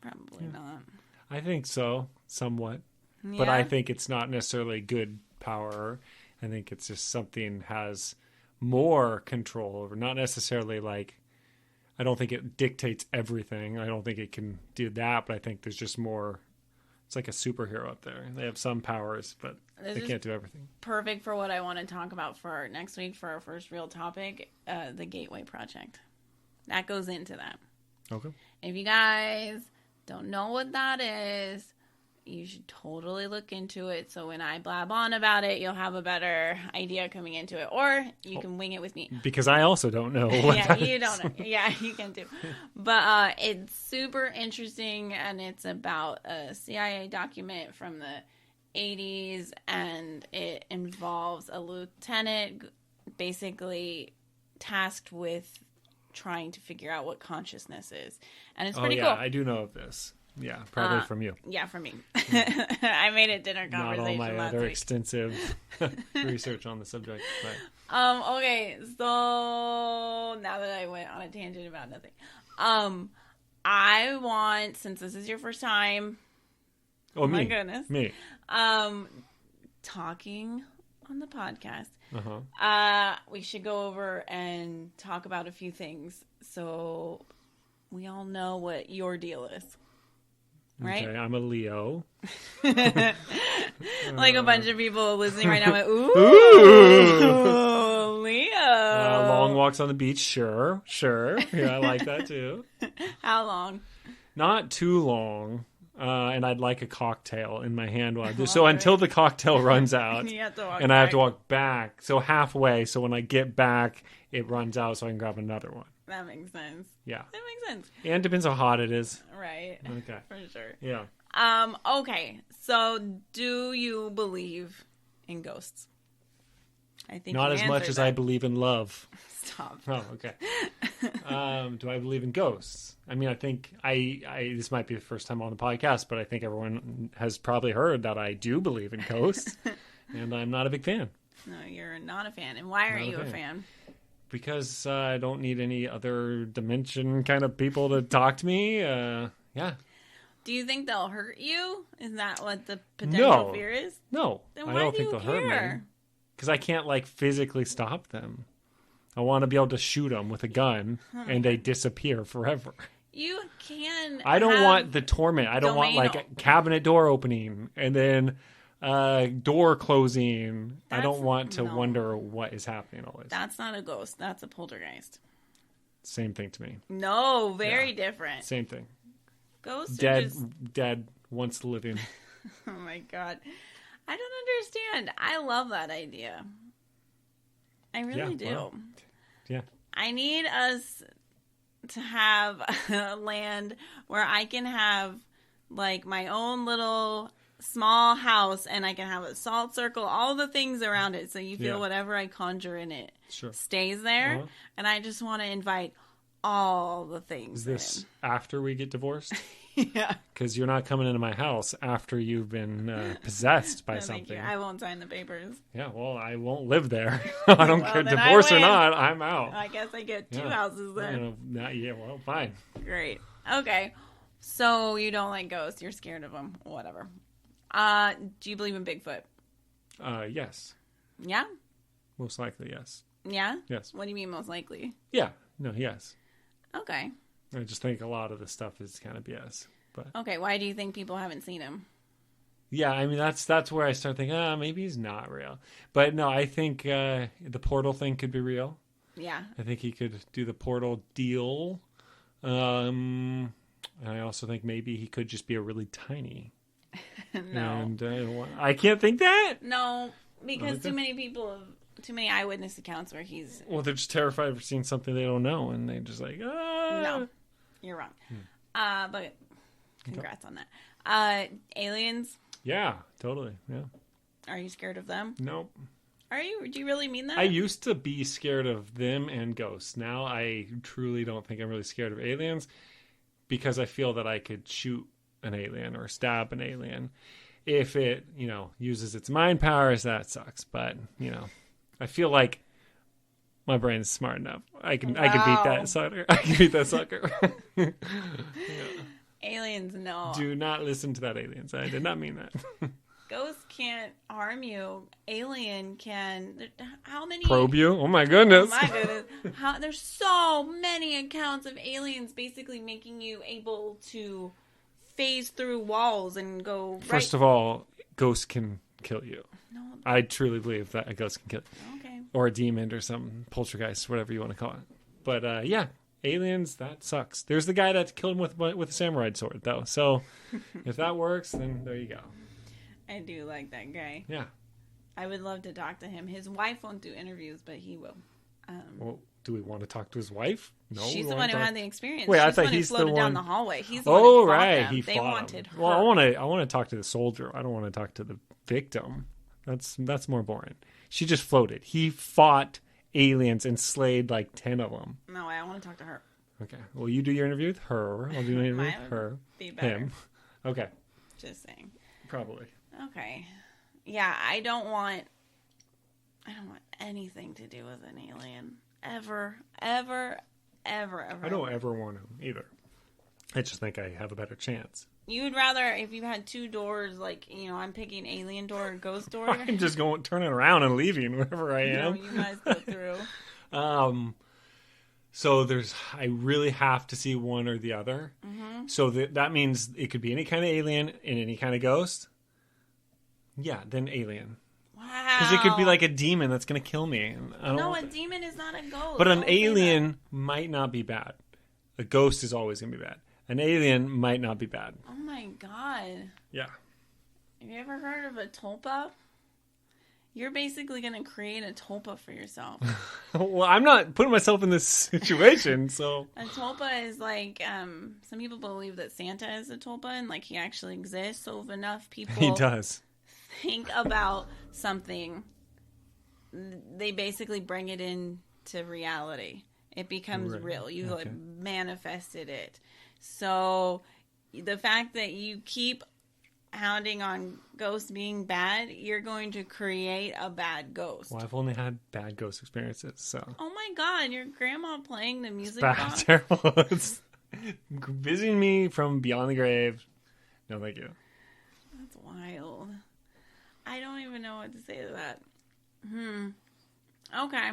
Probably not. I think so, somewhat. Yeah. But I think it's not necessarily good power. I think it's just something has more control over. Not necessarily like, I don't think it dictates everything. I don't think it can do that, but I think there's just more. It's like a superhero up there. They have some powers, but they can't do everything. Perfect for what I want to talk about for next week for our first real topic, the Gateway Project. That goes into that. Okay. If you guys don't know what that is, you should totally look into it. So when I blab on about it, you'll have a better idea coming into it. Or you can wing it with me. Because I also don't know what Yeah, that you is. don't know. Yeah, you can too. But it's super interesting, and it's about a CIA document from the 80s, and it involves a lieutenant basically tasked with trying to figure out what consciousness is. And it's pretty cool. I do know of this. Yeah, probably from you. Yeah, for me. I made it dinner Not conversation all my last other week. extensive research on the subject. But Okay, so now that I went on a tangent about nothing, I want, since this is your first time, oh, my me. goodness, Me. talking on the podcast, Uh-huh. we should go over and talk about a few things so we all know what your deal is. Right? Okay, I'm a Leo. Like a bunch of people listening right now went, ooh, Leo. Long walks on the beach, sure. Yeah, I like that too. How long? Not too long. And I'd like a cocktail in my hand while I do. All So right. until the cocktail runs out, You have to walk and I have to back. walk back. So halfway. So when I get back, it runs out, so I can grab another one. That makes sense. Yeah. That makes sense. And it depends how hot it is. Right. Okay. For sure. Yeah. Okay. So do you believe in ghosts? I think Not you as much answered as that. I believe in love. Stop. Oh, okay. Do I believe in ghosts? I mean, I think I this might be the first time on the podcast, but I think everyone has probably heard that I do believe in ghosts, and I'm not a big fan. No, you're not a fan. And why aren't Not a you a fan. fan? Because I don't need any other dimension kind of people to talk to me. Yeah. Do you think they'll hurt you? Is that what the potential No. fear is? No, Then I why don't do think you they'll hurt me. care? Because I can't, like, physically stop them. I want to be able to shoot them with a gun, and they disappear forever. You can. I don't have- want the torment. I don't want, like, a cabinet door opening, and then door closing. I don't want to no. wonder what is happening always. That's not a ghost. That's a poltergeist. Same thing to me. No, very different. Same thing. Ghosts are Dead, just... dead, once living. Oh my god. I don't understand. I love that idea. I really do. well, yeah. I need us to have a land where I can have like my own little small house, and I can have a salt circle, all the things around it, so you feel Yeah. whatever I conjure in it Sure. stays there. Uh-huh. And I just want to invite all the things Is this after we get divorced? in. Yeah. Because you're not coming into my house after you've been possessed by No, thank something. you. I won't sign the papers. Yeah, well, I won't live there. I don't Well, care, then I divorce or win. not. I'm out. I guess I get two Yeah. houses then. Yeah, well, fine. Great. Okay. So you don't like ghosts. You're scared of them. Whatever. Do you believe in Bigfoot? Yes, Yeah? most likely, yes. Yeah? Yes. What do you mean most likely? Yeah, no, yes. Okay. I just think a lot of the stuff is kind of BS. But Okay. Why do you think people haven't seen him? yeah, I mean, that's where I start thinking, maybe he's not real. But no, I think the portal thing could be real. Yeah. I think he could do the portal deal. And I also think maybe he could just be a really tiny. No. And I can't think that. No, because Okay. too many people have, too many eyewitness accounts where he's... Well, they're just terrified of seeing something they don't know, and they're just like, No. You're wrong. But congrats on that. Aliens. Yeah, totally. Yeah. Are you scared of them? Nope. Are you? Do you really mean that? I used to be scared of them and ghosts. Now I truly don't think I'm really scared of aliens because I feel that I could shoot an alien or stab an alien. If it, uses its mind powers, that sucks. But, I feel like my brain is smart enough. I can beat that sucker. I can beat that sucker. Yeah. Aliens, no. Do not listen to that, aliens. I did not mean that. Ghosts can't harm you. Alien can. How many? Probe you? Oh my goodness. Oh my goodness. There's so many accounts of aliens basically making you able to phase through walls and go. First of all, ghosts can kill you. No. I truly believe that a ghost can kill you. Okay. Or a demon or some poltergeist, whatever you want to call it. But yeah, aliens, that sucks. There's the guy that killed him with a samurai sword, though. So if that works, then there you go. I do like that guy. Yeah. I would love to talk to him. His wife won't do interviews, but he will. Well, do we want to talk to his wife? No. She's the one who had the experience. Wait, I She's thought the one he's who floated the one down the hallway. He's the one who fought right. them. He they fought wanted him. her. Well, I want to talk to the soldier. I don't want to talk to the victim. That's more boring. She just floated. He fought aliens and slayed like 10 of them. No, I want to talk to her. Okay. Well, you do your interview with her. I'll do my interview with her. Be better. Him. Okay. Just saying. Probably. Okay. Yeah, I don't want anything to do with an alien. Ever. I don't ever want to either. I just think I have a better chance. You'd rather, if you had two doors, like, I'm picking alien door or ghost door. I'm just turning around and leaving wherever I am. No, you guys go through. So I really have to see one or the other. Mm-hmm. So that means it could be any kind of alien and any kind of ghost. Yeah, then alien. Wow. Because it could be like a demon that's going to kill me. No, a demon is not a ghost. But an alien might not be bad. A ghost is always going to be bad. An alien might not be bad. Oh my god. Yeah. Have you ever heard of a tulpa? You're basically going to create a tulpa for yourself. Well, I'm not putting myself in this situation, so. A tulpa is like, some people believe that Santa is a tulpa and like he actually exists. So if enough people he does think about something, they basically bring it into reality. It becomes real. You like manifested it. So the fact that you keep hounding on ghosts being bad, you're going to create a bad ghost. Well, I've only had bad ghost experiences, so. Oh my god, your grandma playing the music box. Bad, terrible. It's visiting me from beyond the grave. No, thank you. That's wild. I don't even know what to say to that. Okay.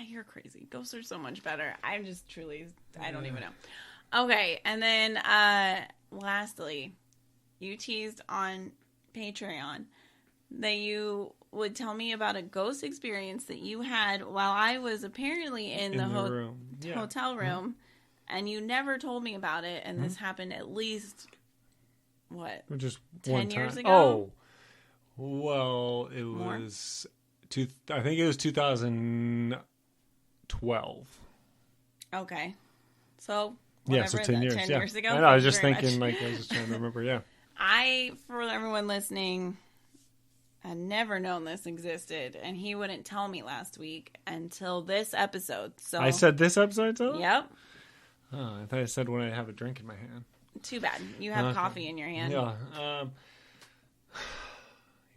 You're crazy. Ghosts are so much better. I don't even know. Okay, and then lastly, you teased on Patreon that you would tell me about a ghost experience that you had while I was apparently in the hotel room, and you never told me about it, and this happened at least, what? Just 10 years ago? Oh, well, it was, I think it was 2012. Okay. So, yeah, so 10 years. 10 yeah. years ago? I know, I was just thinking, I was just trying to remember, yeah. For everyone listening, had never known this existed, and he wouldn't tell me last week until this episode. So I said this episode, though? Yep. Oh, I thought I said when I have a drink in my hand. Too bad. You have coffee in your hand. Yeah. You're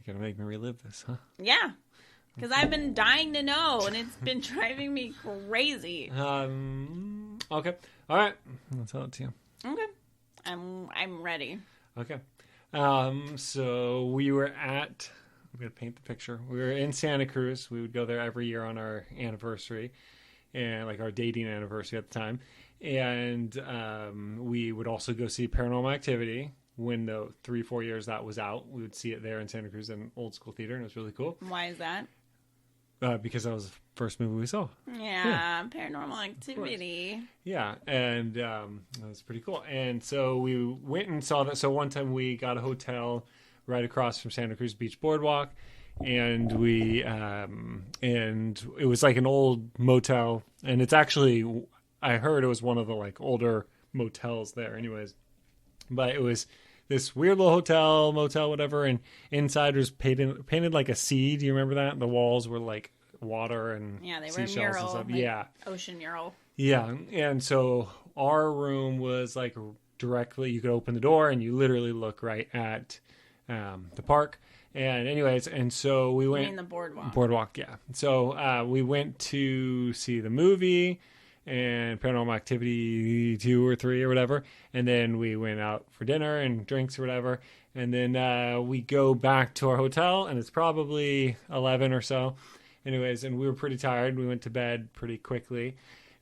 going to make me relive this, huh? Yeah. Because I've been dying to know, and it's been driving me crazy. Okay. All right. I'll tell it to you. Okay. I'm ready. Okay. So we were I'm going to paint the picture. We were in Santa Cruz. We would go there every year on our anniversary, and like our dating anniversary at the time. And we would also go see Paranormal Activity. When the 3-4 years that was out, we would see it there in Santa Cruz in Old School Theater, and it was really cool. Why is that? Because that was the first movie we saw. Yeah. Paranormal Activity. Yeah, and that was pretty cool. And so we went and saw that. So one time we got a hotel right across from Santa Cruz Beach Boardwalk, and and it was like an old motel, and it's actually I heard it was one of the like older motels there anyways. But it was this weird little motel, whatever, and inside was painted like a sea. Do you remember that? The walls were like water and they were seashells mural, and stuff. like yeah. Ocean mural. Yeah. And so our room was like directly, you could open the door and you literally look right at the park. And anyways, and so we went... You mean the boardwalk. Boardwalk, yeah. So we went to see the movie and Paranormal Activity 2 or 3 or whatever. And then we went out for dinner and drinks or whatever. And then we go back to our hotel and it's probably 11 or so. Anyways, and we were pretty tired. We went to bed pretty quickly.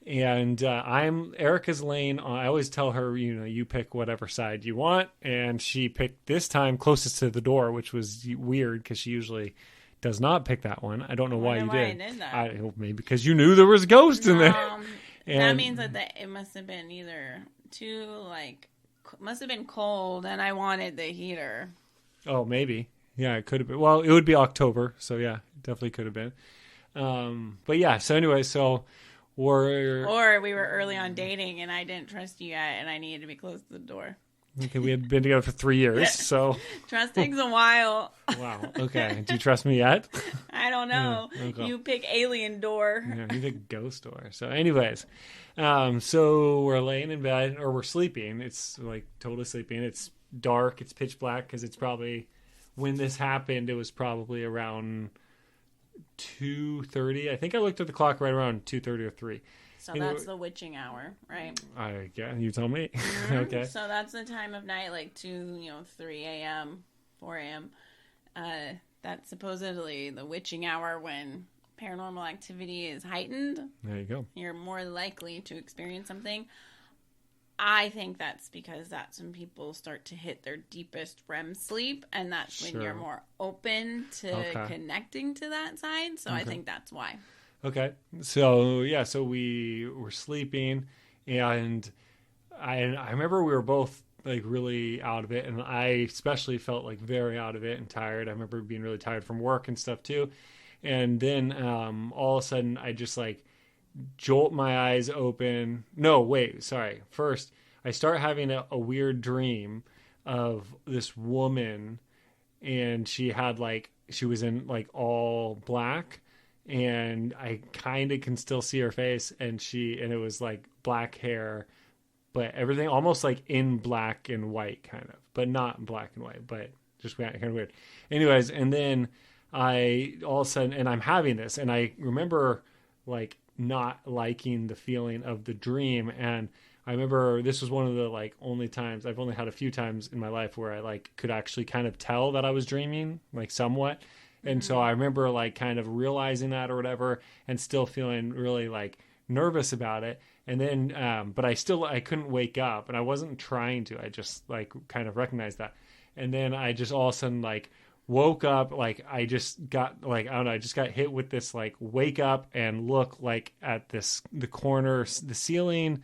And Erica's laying on, I always tell her, you pick whatever side you want. And she picked this time closest to the door, which was weird because she usually does not pick that one. I don't know why you did. I did that. Maybe because you knew there was ghosts in there. And that means that it must have been either must have been cold and I wanted the heater. Oh, maybe. Yeah, it could have been. Well, it would be October. So yeah, definitely could have been. But yeah, so anyway, Or we were early on dating and I didn't trust you yet and I needed to be close to the door. Okay, we had been together for 3 years, so... Trust takes a while. Wow, okay. Do you trust me yet? I don't know. Yeah, okay. You pick alien door. Yeah, you pick ghost door. So anyways, so we're laying in bed, or we're sleeping. It's like totally sleeping. It's dark. It's pitch black because it's probably... When this happened, it was probably around 2:30. I think I looked at the clock right around 2:30 or 3. So that's the witching hour, right? Yeah, you tell me. Mm-hmm. Okay. So that's the time of night, like 3 a.m., 4 a.m. That's supposedly the witching hour when paranormal activity is heightened. There you go. You're more likely to experience something. I think that's because that's when people start to hit their deepest REM sleep, and that's when you're more open to connecting to that side. So I think that's why. Okay. So, yeah, so we were sleeping, and I remember we were both, like, really out of it, and I especially felt, like, very out of it and tired. I remember being really tired from work and stuff, too. And then all of a sudden, I just, like, jolt my eyes open. No, wait, sorry. First, I start having a weird dream of this woman, and she was in, like, all black, and I kind of can still see her face, and it was like black hair, but everything almost like in black and white kind of, but not black and white, but just kind of weird. Anyways, and then all of a sudden, and I'm having this, and I remember like not liking the feeling of the dream, and I remember this was one of the like only times, I've only had a few times in my life where I like could actually kind of tell that I was dreaming, like somewhat. And so I remember like kind of realizing that or whatever, and still feeling really like nervous about it. And then, but I couldn't wake up, and I wasn't trying to, I just like kind of recognized that. And then I just all of a sudden like woke up, like I just got like, I don't know, I just got hit with this like wake up and look like at the corner, the ceiling,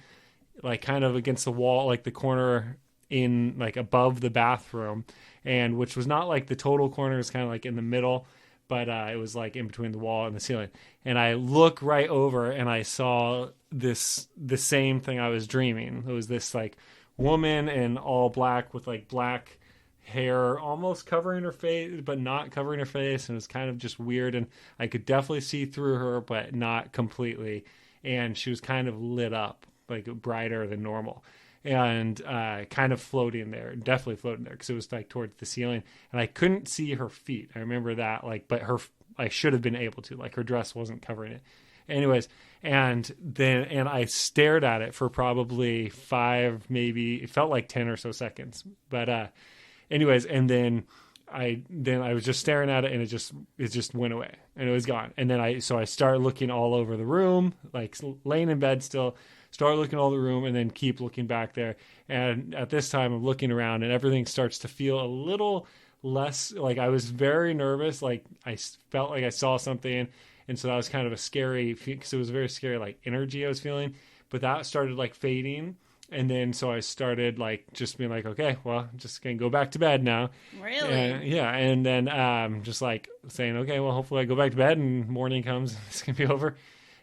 like kind of against the wall, like the corner in like above the bathroom, and which was not like the total corner, it was kind of like in the middle, but it was like in between the wall and the ceiling. And I look right over and I saw the same thing I was dreaming. It was this like woman in all black with like black hair almost covering her face but not covering her face, and it was kind of just weird, and I could definitely see through her but not completely, and she was kind of lit up like brighter than normal, and kind of floating there, definitely floating there, because it was like towards the ceiling, and I couldn't see her feet. I remember that, like, but I should have been able to, like, her dress wasn't covering it. Anyways, and I stared at it for probably 5, maybe, it felt like 10 or so seconds, but anyways, and then I was just staring at it, and it just went away, and it was gone. And then I started looking all over the room, like laying in bed still, start looking all the room, and then keep looking back there. And at this time, I'm looking around, and everything starts to feel a little less, like I was very nervous, like I felt like I saw something, and so that was kind of a scary, because it was a very scary like energy I was feeling. But that started like fading, and then so I started like just being like, okay, well, I'm just gonna go back to bed now. Really? Yeah, and then just like saying, okay, well, hopefully I go back to bed and morning comes, it's gonna be over.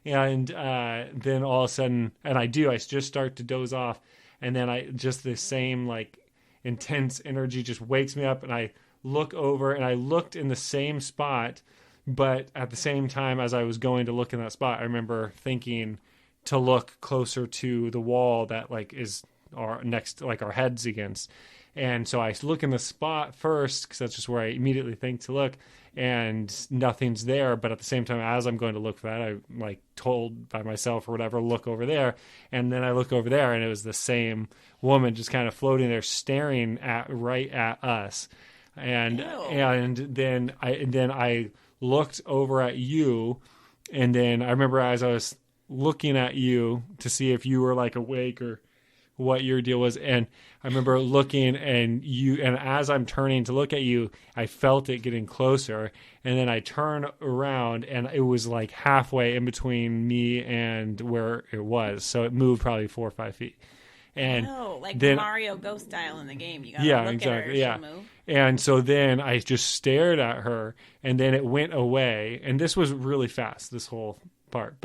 And then all of a sudden, and I just start to doze off. And then the same like intense energy just wakes me up, and I look over, and I looked in the same spot, but at the same time as I was going to look in that spot, I remember thinking to look closer to the wall that like is our next, like our heads against. And so I look in the spot first, because that's just where I immediately think to look, and nothing's there. But at the same time, as I'm going to look for that, I like told by myself or whatever, look over there. And then I look over there, and it was the same woman just kind of floating there, staring right at us. And Ew. and then I looked over at you, and then I remember as I was looking at you to see if you were like awake or what your deal was, and I remember looking, and as I'm turning to look at you, I felt it getting closer, and then I turn around, and it was like halfway in between me and where it was, so it moved probably 4 or 5 feet. And like then, Mario Ghost style in the game, you gotta look exactly, at her, she'll move. And so then I just stared at her, and then it went away, and this was really fast, this whole part,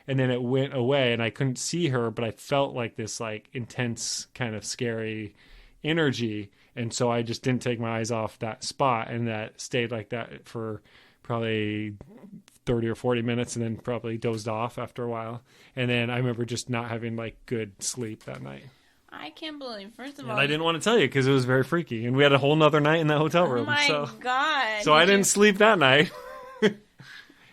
and then it went away, and I couldn't see her, but I felt like this like intense kind of scary energy, and so I just didn't take my eyes off that spot, and that stayed like that for probably 30 or 40 minutes, and then probably dozed off after a while. And then I remember just not having like good sleep that night. I can't believe, first of And all, I didn't want to tell you because it was very freaky, and we had a whole nother night in that hotel room. Oh my God. So I didn't sleep that night.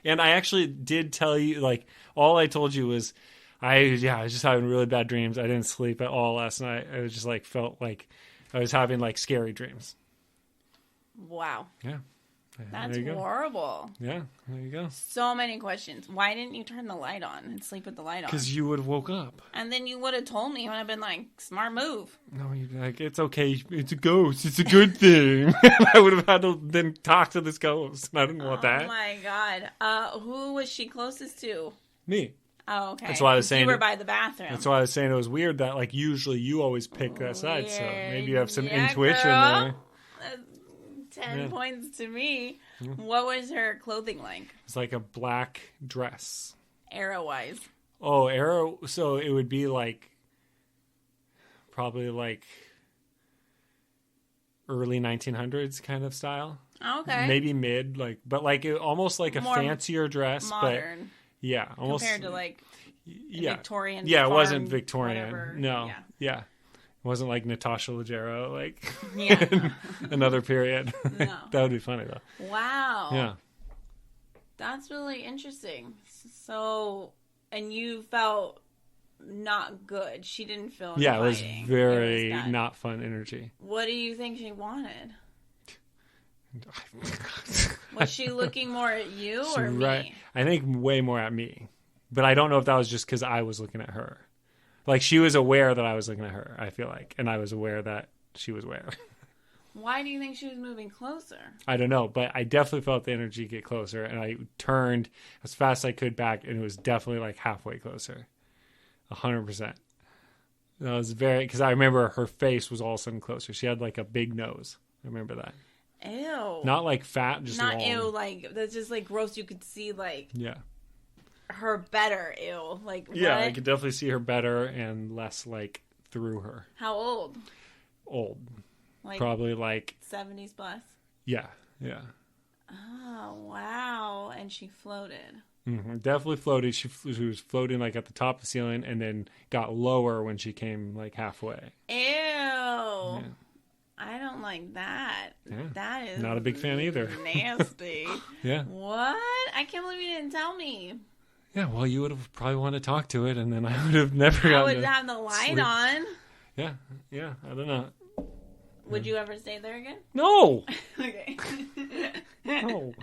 And I actually did tell you, like, all I told you was, I was just having really bad dreams. I didn't sleep at all last night. I was just like, felt like I was having like scary dreams. Wow. Yeah. That's horrible. Yeah, there you go. So many questions. Why didn't you turn the light on and sleep with the light on? Because you would have woke up. And then you would have told me, and I've been like, smart move. No, you'd be like, it's okay. It's a ghost. It's a good thing. I would have had to then talk to this ghost. And I didn't want that. Oh my God. Who was she closest to? Me. Oh, okay. That's why I was saying you were by the bathroom. That's why I was saying it was weird that like usually you always pick that side. So maybe you have some intuition girl. there. 10 points to me. What was her clothing like? It's like a black dress. Arrow-wise. Oh, arrow. So it would be like probably like early 1900s kind of style. Okay. Maybe mid, like, but like almost like a more fancier dress. Modern. But yeah, almost compared to like Victorian. Yeah, it farm, wasn't Victorian. Whatever. No. Yeah. It wasn't like Natasha Leggero, like another period. No. That would be funny though. Wow. Yeah. That's really interesting. So, and you felt not good. She didn't feel Yeah, inviting. it was very not fun energy. What do you think she wanted? Was she looking more at you or me? I think way more at me. But I don't know if that was just because I was looking at her. Like, she was aware that I was looking at her, I feel like. And I was aware that she was aware. Why do you think she was moving closer? I don't know, but I definitely felt the energy get closer. And I turned as fast as I could back, and it was definitely like halfway closer. 100%. That was because I remember her face was all of a sudden closer. She had like a big nose. I remember that. Ew. Not like fat, just not long. Ew, like, that's just like gross. You could see like... Yeah. Her better, ew. Like, yeah, what? I could definitely see her better and less like through her. How old? Old. Like probably like 70s plus? Yeah. Oh, wow. And she floated. Mm-hmm. Definitely floated. She was floating like at the top of the ceiling and then got lower when she came like halfway. Ew. Yeah. I don't like that. Yeah. That is not a big fan either. Nasty. Yeah. What? I can't believe you didn't tell me. Yeah, well, you would have probably wanted to talk to it, and then I would have never gotten I would have the light sleep. On. Yeah, I don't know. Would you ever stay there again? No! Okay. No.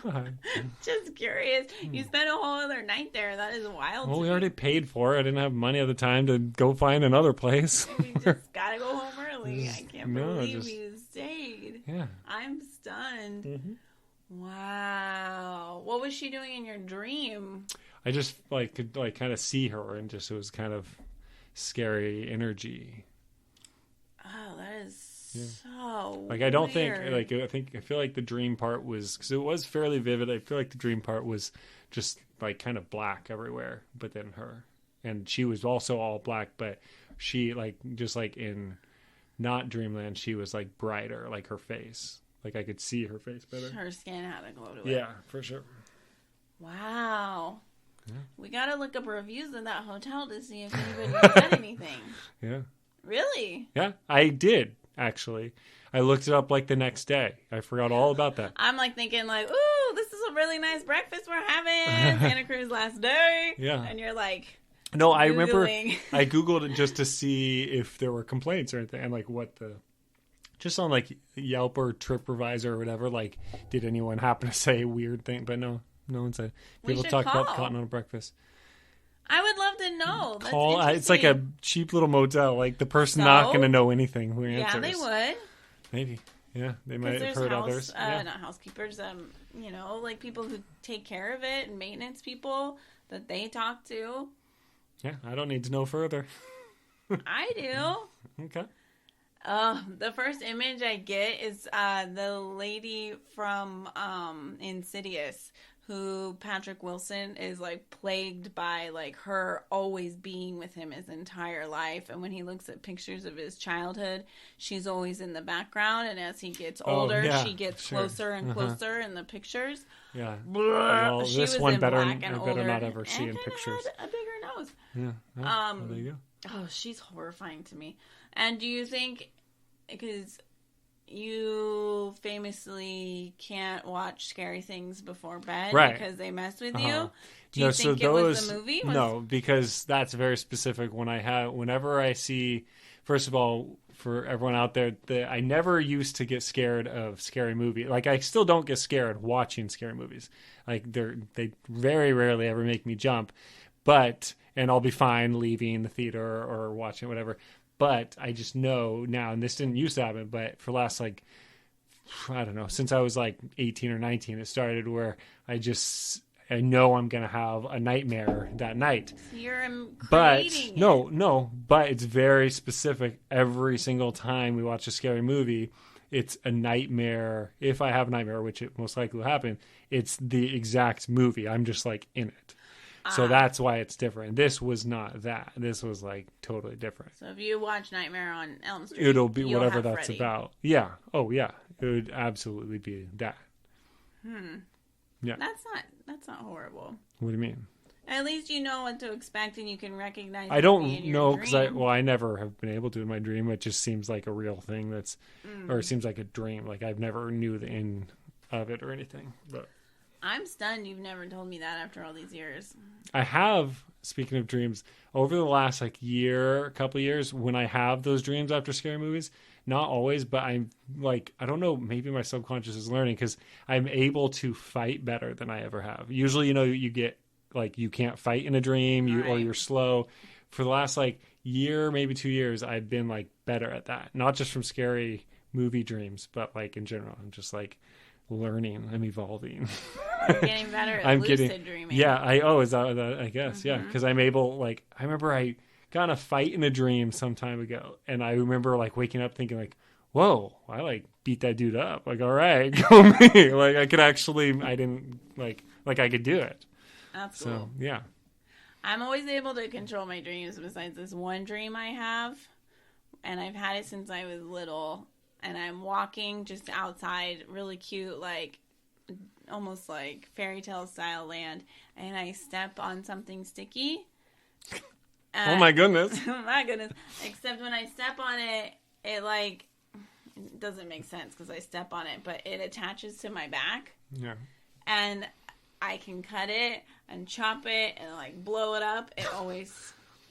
God. Just curious. You spent a whole other night there. That is wild. Well, we already paid for it. I didn't have money at the time to go find another place. We just gotta go home early. I can't believe you stayed. Yeah. I'm stunned. Mm-hmm. Wow. What was she doing in your dream? I just could kind of see her, and just it was kind of scary energy. Oh, that is so like I don't weird. think I feel like the dream part was, because it was fairly vivid. I feel like the dream part was just like kind of black everywhere, but then her, and she was also all black, but she like just like in not Dreamland, she was like brighter, like her face, like I could see her face better. Her skin had a glow to it. Yeah, for sure. Wow. Yeah. We gotta look up reviews in that hotel to see if anybody said anything. Yeah. Really? Yeah, I did actually. I looked it up like the next day. I forgot all about that. I'm like thinking like, ooh, this is a really nice breakfast we're having. Santa Cruz last day. Yeah. And you're like, no, I remember Googling. I Googled it just to see if there were complaints or anything, and like what the, just on like Yelp or TripAdvisor or whatever, like did anyone happen to say a weird thing? But no one said. People should talk about call. continental breakfast. I would love to know. That's Call. It's like a interesting. cheap little motel. Like the person not going to know anything who Yeah, answers. they would. Maybe. Yeah, they might have There's heard others. Yeah. not housekeepers, you know, like people who take care of it and maintenance people that they talk to. Yeah, I don't need to know further. I do. Okay. The first image I get is the lady from Insidious, who Patrick Wilson is like plagued by, like her always being with him his entire life, and when he looks at pictures of his childhood, she's always in the background, and as he gets older, she gets closer and closer in the pictures. Yeah. Well, this one better not ever see in pictures. Had a bigger nose. Yeah. Well, there you go. Oh, she's horrifying to me. And do you think, because you famously can't watch scary things before bed because they mess with you? Do you think it was the movie? No, because that's very specific. Whenever I see, first of all, for everyone out there, I never used to get scared of scary movies. Like I still don't get scared watching scary movies. Like they very rarely ever make me jump, and I'll be fine leaving the theater or watching whatever. But I just know now, and this didn't used to happen, but for the last, like, I don't know, since I was like 18 or 19, it started where I know I'm going to have a nightmare that night. So you're creating but it's very specific. Every single time we watch a scary movie, it's a nightmare. If I have a nightmare, which it most likely will happen, it's the exact movie. I'm just like in it. So that's why it's different. This was not that. This was like totally different. So if you watch Nightmare on Elm Street, it'll be whatever that's Freddy. about. Yeah. Oh yeah. It would absolutely be that. Yeah. That's not horrible. What do you mean? At least you know what to expect and you can recognize. I don't know because I never have been able to in my dream. It just seems like a real thing or it seems like a dream. Like I've never knew the end of it or anything. But I'm stunned you've never told me that after all these years. I have, speaking of dreams, over the last couple of years, when I have those dreams after scary movies, not always, but I'm like, I don't know, maybe my subconscious is learning because I'm able to fight better than I ever have. Usually, you get like, you can't fight in a dream or you're slow. For the last year, maybe 2 years, I've been like better at that. Not just from scary movie dreams, but like in general. I'm just like learning. I'm evolving. You're getting better at lucid dreaming. Yeah, is that I guess, yeah, because I'm able, I remember I got in a fight in a dream some time ago, and I remember waking up thinking whoa, I beat that dude up, all right, go me, I could actually, I didn't I could do it. That's cool. So yeah, I'm always able to control my dreams besides this one dream I have, and I've had it since I was little, and I'm walking just outside, really cute, almost like fairy tale style land, and I step on something sticky. Oh my goodness. My goodness. Except when I step on it, it doesn't make sense because I step on it, but it attaches to my back. Yeah. And I can cut it and chop it and blow it up.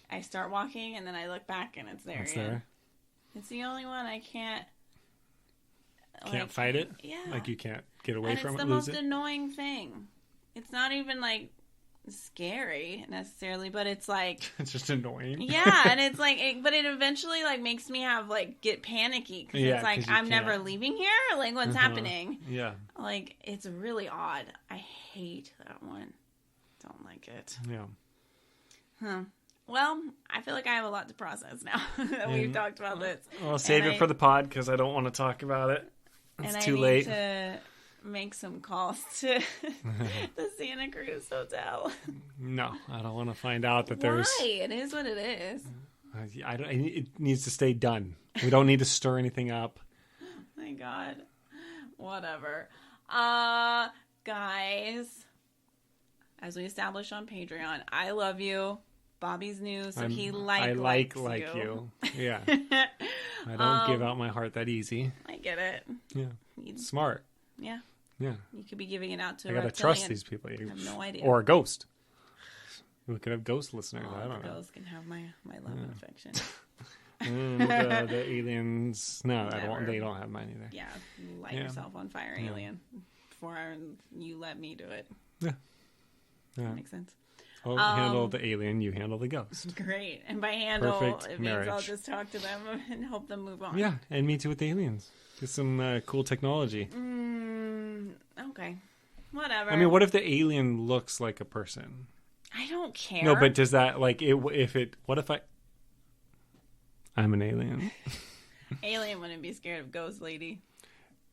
I start walking and then I look back and it's there again. There. It's the only one I can't. Can't fight it? Yeah. You can't get away from it? It's the most annoying thing. It's not even, scary, necessarily, but it's, It's just annoying. Yeah, and it's, but it eventually, makes me get panicky. Because it's I'm never leaving here? What's happening? Yeah. It's really odd. I hate that one. Don't like it. Yeah. Huh. Well, I feel like I have a lot to process now that we've talked about this. I'll save it for the pod because I don't want to talk about it. It's too late. To make some calls to the Santa Cruz Hotel. No, I don't want to find out that there's... Why? It is what it is. It needs to stay done. We don't need to stir anything up. Oh my God. Whatever. Guys, as we established on Patreon, I love you. Bobby's new, so he likes you. Yeah. I don't give out my heart that easy. I get it. Yeah. Smart. Yeah. Yeah. You could be giving it out to I gotta trust these people. I have no idea. Or a ghost. We could have ghost listeners. Oh, I don't know. Ghosts can have my love and affection. And the aliens. No, they don't have mine either. Yeah. Light yourself on fire, alien. Before you let me do it. Yeah. That makes sense. I'll handle the alien, you handle the ghost. Great. And by handle, Perfect it marriage. means I'll just talk to them and help them move on. Yeah, and me too with the aliens. Get some cool technology. Okay. Whatever. I mean, what if the alien looks like a person? I don't care. No, but does that, what if I'm an alien? Alien wouldn't be scared of ghost lady.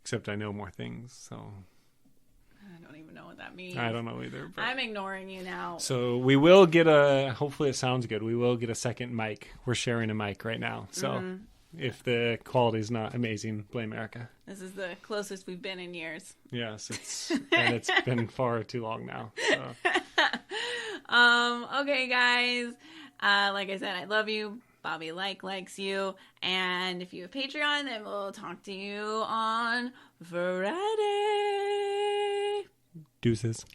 Except I know more things, so... I don't even know what that means. I don't know either. But... I'm ignoring you now. So we will get hopefully it sounds good, we will get a second mic. We're sharing a mic right now, so if the quality's not amazing, blame Erica. This is the closest we've been in years. Yes, it's been far too long now. So. Okay, guys. Like I said, I love you. Bobby likes you. And if you have Patreon, then we'll talk to you on Friday. Deuces.